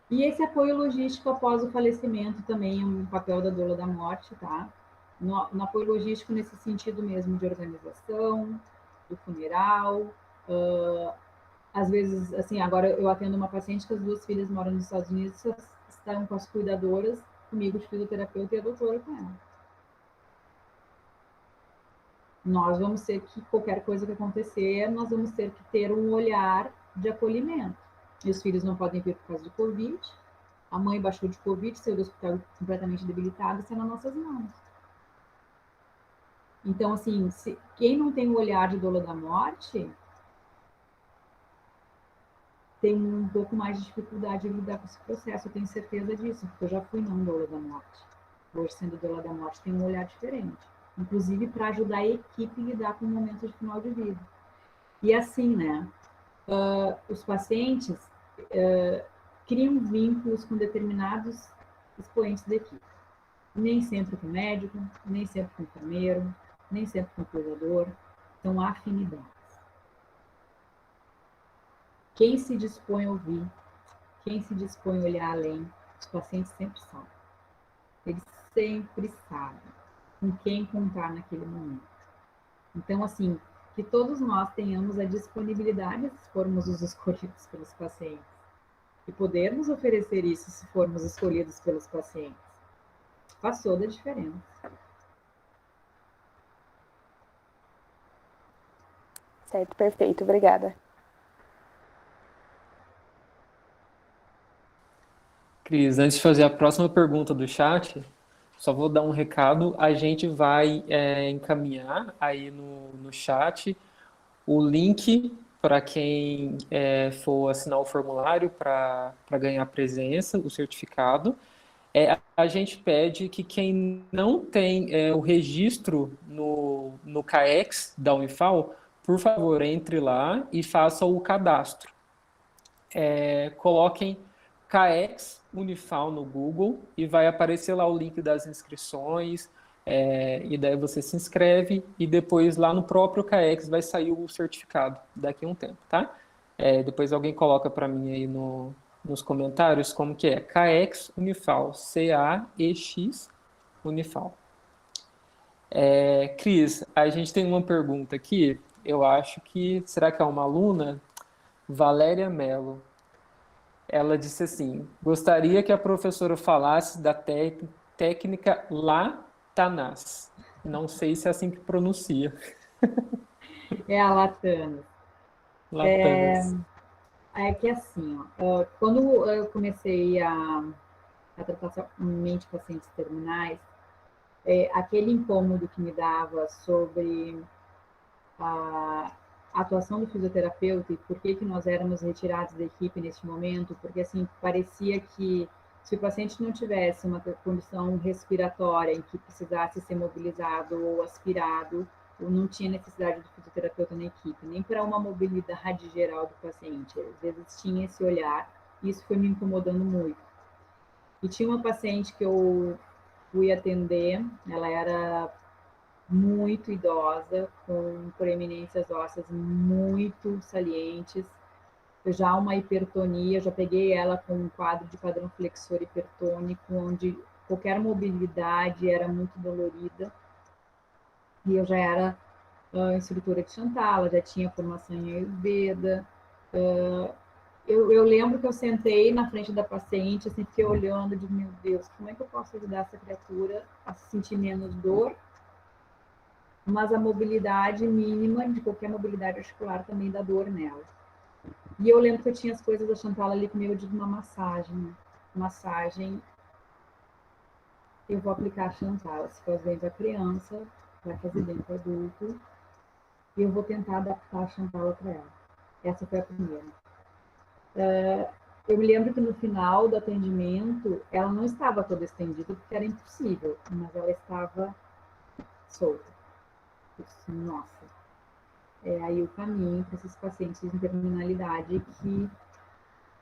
E esse apoio logístico após o falecimento também é um papel da doula da morte, tá? No apoio logístico nesse sentido mesmo de organização, do funeral. Às vezes, assim, agora eu atendo uma paciente que as duas filhas moram nos Estados Unidos, estão com as cuidadoras, comigo de fisioterapeuta e a doutora com ela. Nós vamos ter que, qualquer coisa que acontecer, nós vamos ter que ter um olhar de acolhimento. E os filhos não podem vir por causa de Covid, a mãe baixou de Covid, saiu do hospital completamente debilitada, está nas nossas mãos. Então, assim, quem não tem o olhar de doula da morte tem um pouco mais de dificuldade de lidar com esse processo, eu tenho certeza disso, porque eu já fui não doula da morte. Hoje, sendo doula da morte, tem um olhar diferente. Inclusive para ajudar a equipe a lidar com o momento de final de vida. E assim, né, os pacientes criam vínculos com determinados expoentes da equipe. Nem sempre com o médico, nem sempre com o enfermeiro, nem sempre com o cuidador. São afinidades. Quem se dispõe a ouvir, quem se dispõe a olhar além, os pacientes sempre sabem. Eles sempre sabem com quem contar naquele momento. Então, assim, que todos nós tenhamos a disponibilidade se formos os escolhidos pelos pacientes. E podermos oferecer isso se formos escolhidos pelos pacientes. Faz toda a diferença. Certo, perfeito. Obrigada. Cris, antes de fazer a próxima pergunta do chat, só vou dar um recado. A gente vai encaminhar aí no chat o link para quem for assinar o formulário para ganhar presença, o certificado. A gente pede que quem não tem o registro no no CAEX da Unifal, por favor, entre lá e faça o cadastro. Coloquem CAEX Unifal no Google e vai aparecer lá o link das inscrições, e daí você se inscreve e depois lá no próprio CAEX vai sair o certificado daqui a um tempo, tá? Depois alguém coloca para mim aí nos comentários como que é. CAEX Unifal, CAEX Unifal. Cris, a gente tem uma pergunta aqui, eu acho que, será que é uma aluna? Valéria Mello. Ela disse assim, gostaria que a professora falasse da técnica Latanas. Não sei se é assim que pronuncia. É a Latana. Latanas. É que assim, ó, quando eu comecei a tratar somente pacientes terminais, aquele incômodo que me dava sobre a atuação do fisioterapeuta e por que nós éramos retirados da equipe neste momento, porque assim, parecia que se o paciente não tivesse uma condição respiratória em que precisasse ser mobilizado ou aspirado, ou não tinha necessidade do fisioterapeuta na equipe, nem para uma mobilidade geral do paciente. Às vezes tinha esse olhar, e isso foi me incomodando muito. E tinha uma paciente que eu fui atender, ela era muito idosa, com proeminências ósseas muito salientes, já uma hipertonia, já peguei ela com um quadro de padrão flexor hipertônico, onde qualquer mobilidade era muito dolorida, e eu já era instrutora de Shantala, já tinha formação em Ayurveda. Eu lembro que eu sentei na frente da paciente, assim, fiquei olhando, de meu Deus, como é que eu posso ajudar essa criatura a sentir menos dor, mas a mobilidade mínima, de qualquer mobilidade articular, também dá dor nela. E eu lembro que eu tinha as coisas da Shantala ali comigo, eu digo uma massagem, né? Massagem, eu vou aplicar a Shantala, se faz bem para criança, vai fazer bem para adulto, e eu vou tentar adaptar a Shantala para ela. Essa foi a primeira. Eu me lembro que no final do atendimento, ela não estava toda estendida, porque era impossível, mas ela estava solta. Eu disse, nossa, é aí o caminho para esses pacientes em terminalidade que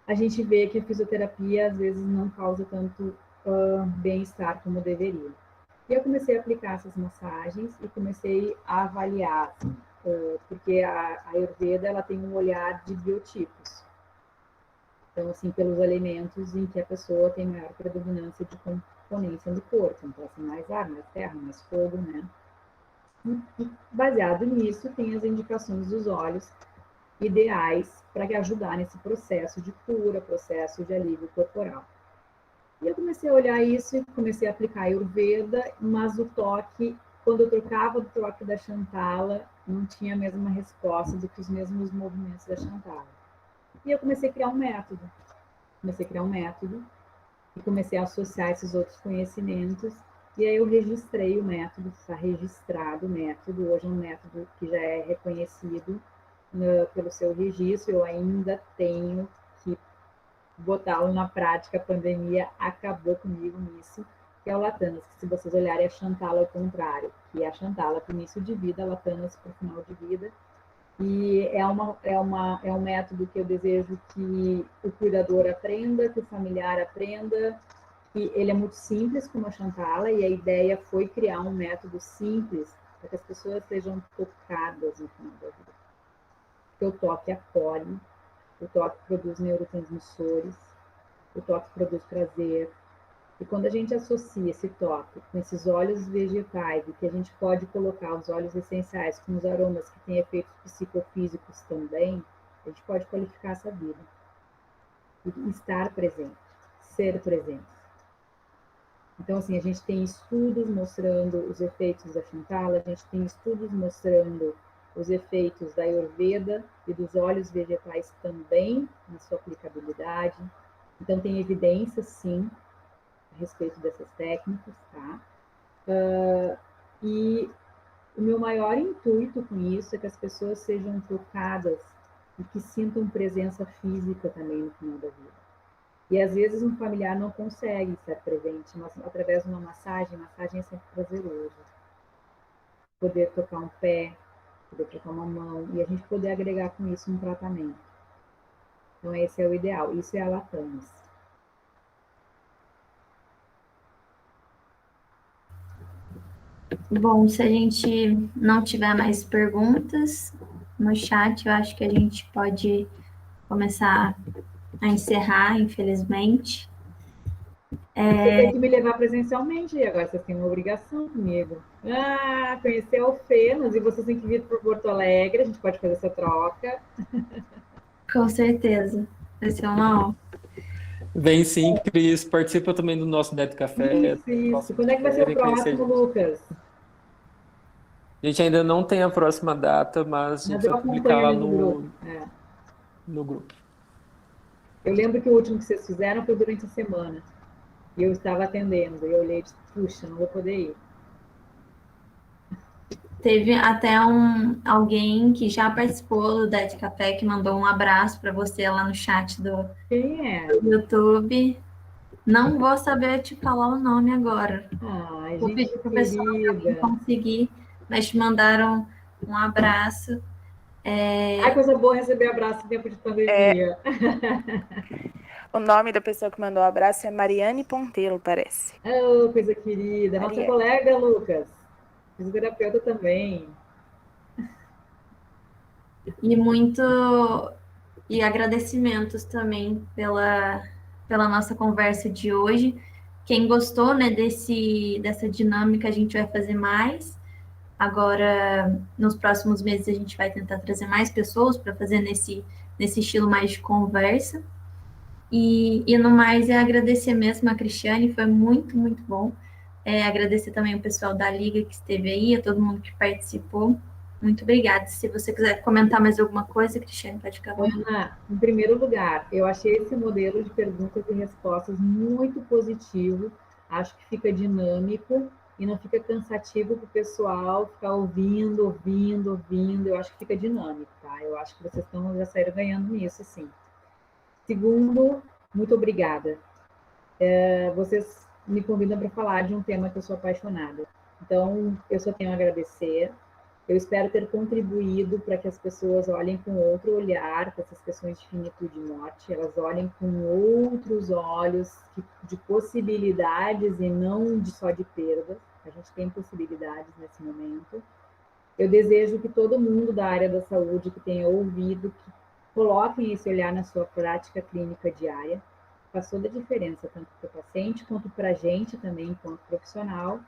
a gente vê que a fisioterapia às vezes não causa tanto bem-estar como deveria. E eu comecei a aplicar essas massagens e comecei a avaliar, porque a Ayurveda ela tem um olhar de biotipos. Então, assim, pelos alimentos em que a pessoa tem maior predominância de componência do corpo. Então, assim, mais ar, mais terra, mais fogo, né? E baseado nisso, tem as indicações dos óleos ideais para ajudar nesse processo de cura, processo de alívio corporal. E eu comecei a olhar isso e comecei a aplicar a Ayurveda, mas o toque, quando eu trocava do toque da Shantala, não tinha a mesma resposta do que os mesmos movimentos da Shantala. E eu comecei a criar um método. E comecei a associar esses outros conhecimentos. E aí eu registrei o método, está registrado o método. Hoje é um método que já é reconhecido pelo seu registro. Eu ainda tenho que botá-lo na prática. A pandemia acabou comigo nisso, que é o Latanas, que se vocês olharem a Shantala ao contrário, que é a Shantala para o início de vida, a Latanas para o final de vida. E é um método que eu desejo que o cuidador aprenda, que o familiar aprenda, que ele é muito simples como a Shantala, e a ideia foi criar um método simples para que as pessoas sejam tocadas no final da vida. Porque o toque acolhe, o toque produz neurotransmissores, o toque produz prazer. E quando a gente associa esse toque com esses óleos vegetais, e que a gente pode colocar os óleos essenciais com os aromas que têm efeitos psicofísicos também, a gente pode qualificar essa vida. E estar presente, ser presente. Então, assim, a gente tem estudos mostrando os efeitos da Shantala, a gente tem estudos mostrando os efeitos da Ayurveda e dos óleos vegetais também na sua aplicabilidade. Então, tem evidência, sim, a respeito dessas técnicas, tá? E o meu maior intuito com isso é que as pessoas sejam tocadas e que sintam presença física também no final da vida. E às vezes um familiar não consegue estar presente, mas através de uma massagem é sempre prazeroso. poder tocar um pé, poder tocar uma mão, e a gente poder agregar com isso um tratamento. Então, esse é o ideal. Isso é a Latanis. Bom, se a gente não tiver mais perguntas no chat, eu acho que a gente pode começar a encerrar, infelizmente. Você tem que me levar presencialmente, e agora vocês têm uma obrigação comigo. Ah, conhecer Alfenas, e vocês têm que vir para Porto Alegre, a gente pode fazer essa troca. Com certeza. Vai ser uma honra. Vem sim, Cris. Participa também do nosso Neto Café. Isso. Quando é que vai ser o próximo, Lucas? A gente ainda não tem a próxima data, mas a gente vai publicar lá no grupo. Eu lembro que o último que vocês fizeram foi durante a semana. E eu estava atendendo. E eu olhei e disse, puxa, não vou poder ir. Teve até alguém que já participou do Dead Café que mandou um abraço para você lá no chat do YouTube. Não vou saber te falar o nome agora. Ai, vou gente pedir pro pessoal querida. conseguir, mas te mandaram um abraço. Ai, coisa boa receber abraço em tempo de pandemia. O nome da pessoa que mandou o abraço é Mariane Ponteiro, parece. Oh, coisa querida. Nossa colega, Lucas. Fisioterapeuta também. E agradecimentos também pela nossa conversa de hoje. Quem gostou, né, dessa dinâmica, a gente vai fazer mais. Agora, nos próximos meses, a gente vai tentar trazer mais pessoas para fazer nesse estilo mais de conversa. E no mais, é agradecer mesmo a Cristiane, foi muito, muito bom. Agradecer também o pessoal da Liga que esteve aí, a todo mundo que participou. Muito obrigada. Se você quiser comentar mais alguma coisa, Cristiane, pode ficar à vontade. Ana, em primeiro lugar, eu achei esse modelo de perguntas e respostas muito positivo. Acho que fica dinâmico e não fica cansativo para o pessoal ficar ouvindo. Eu acho que fica dinâmico, tá? Eu acho que vocês já saíram ganhando nisso, sim. Segundo, muito obrigada. Vocês me convidam para falar de um tema que eu sou apaixonada. Então, eu só tenho a agradecer. Eu espero ter contribuído para que as pessoas olhem com outro olhar para essas questões de finitude e morte, elas olhem com outros olhos de possibilidades e não só de perdas. A gente tem possibilidades nesse momento. Eu desejo que todo mundo da área da saúde que tenha ouvido, que coloquem esse olhar na sua prática clínica diária. Faz toda a diferença, tanto para o paciente quanto para a gente também, enquanto profissional.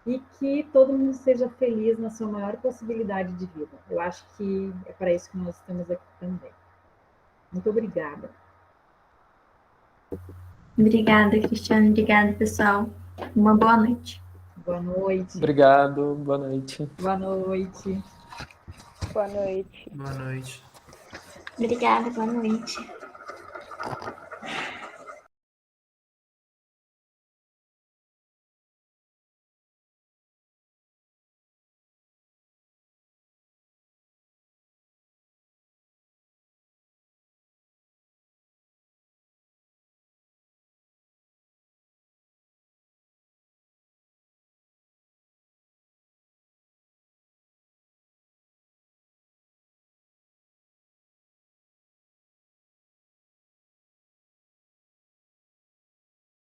E que todo mundo seja feliz na sua maior possibilidade de vida. Eu acho que é para isso que nós estamos aqui também. Muito obrigada. Obrigada, Cristiane. Obrigada, pessoal. Uma boa noite. Boa noite. Obrigado. Boa noite. Boa noite. Boa noite. Boa noite. Obrigada, boa noite.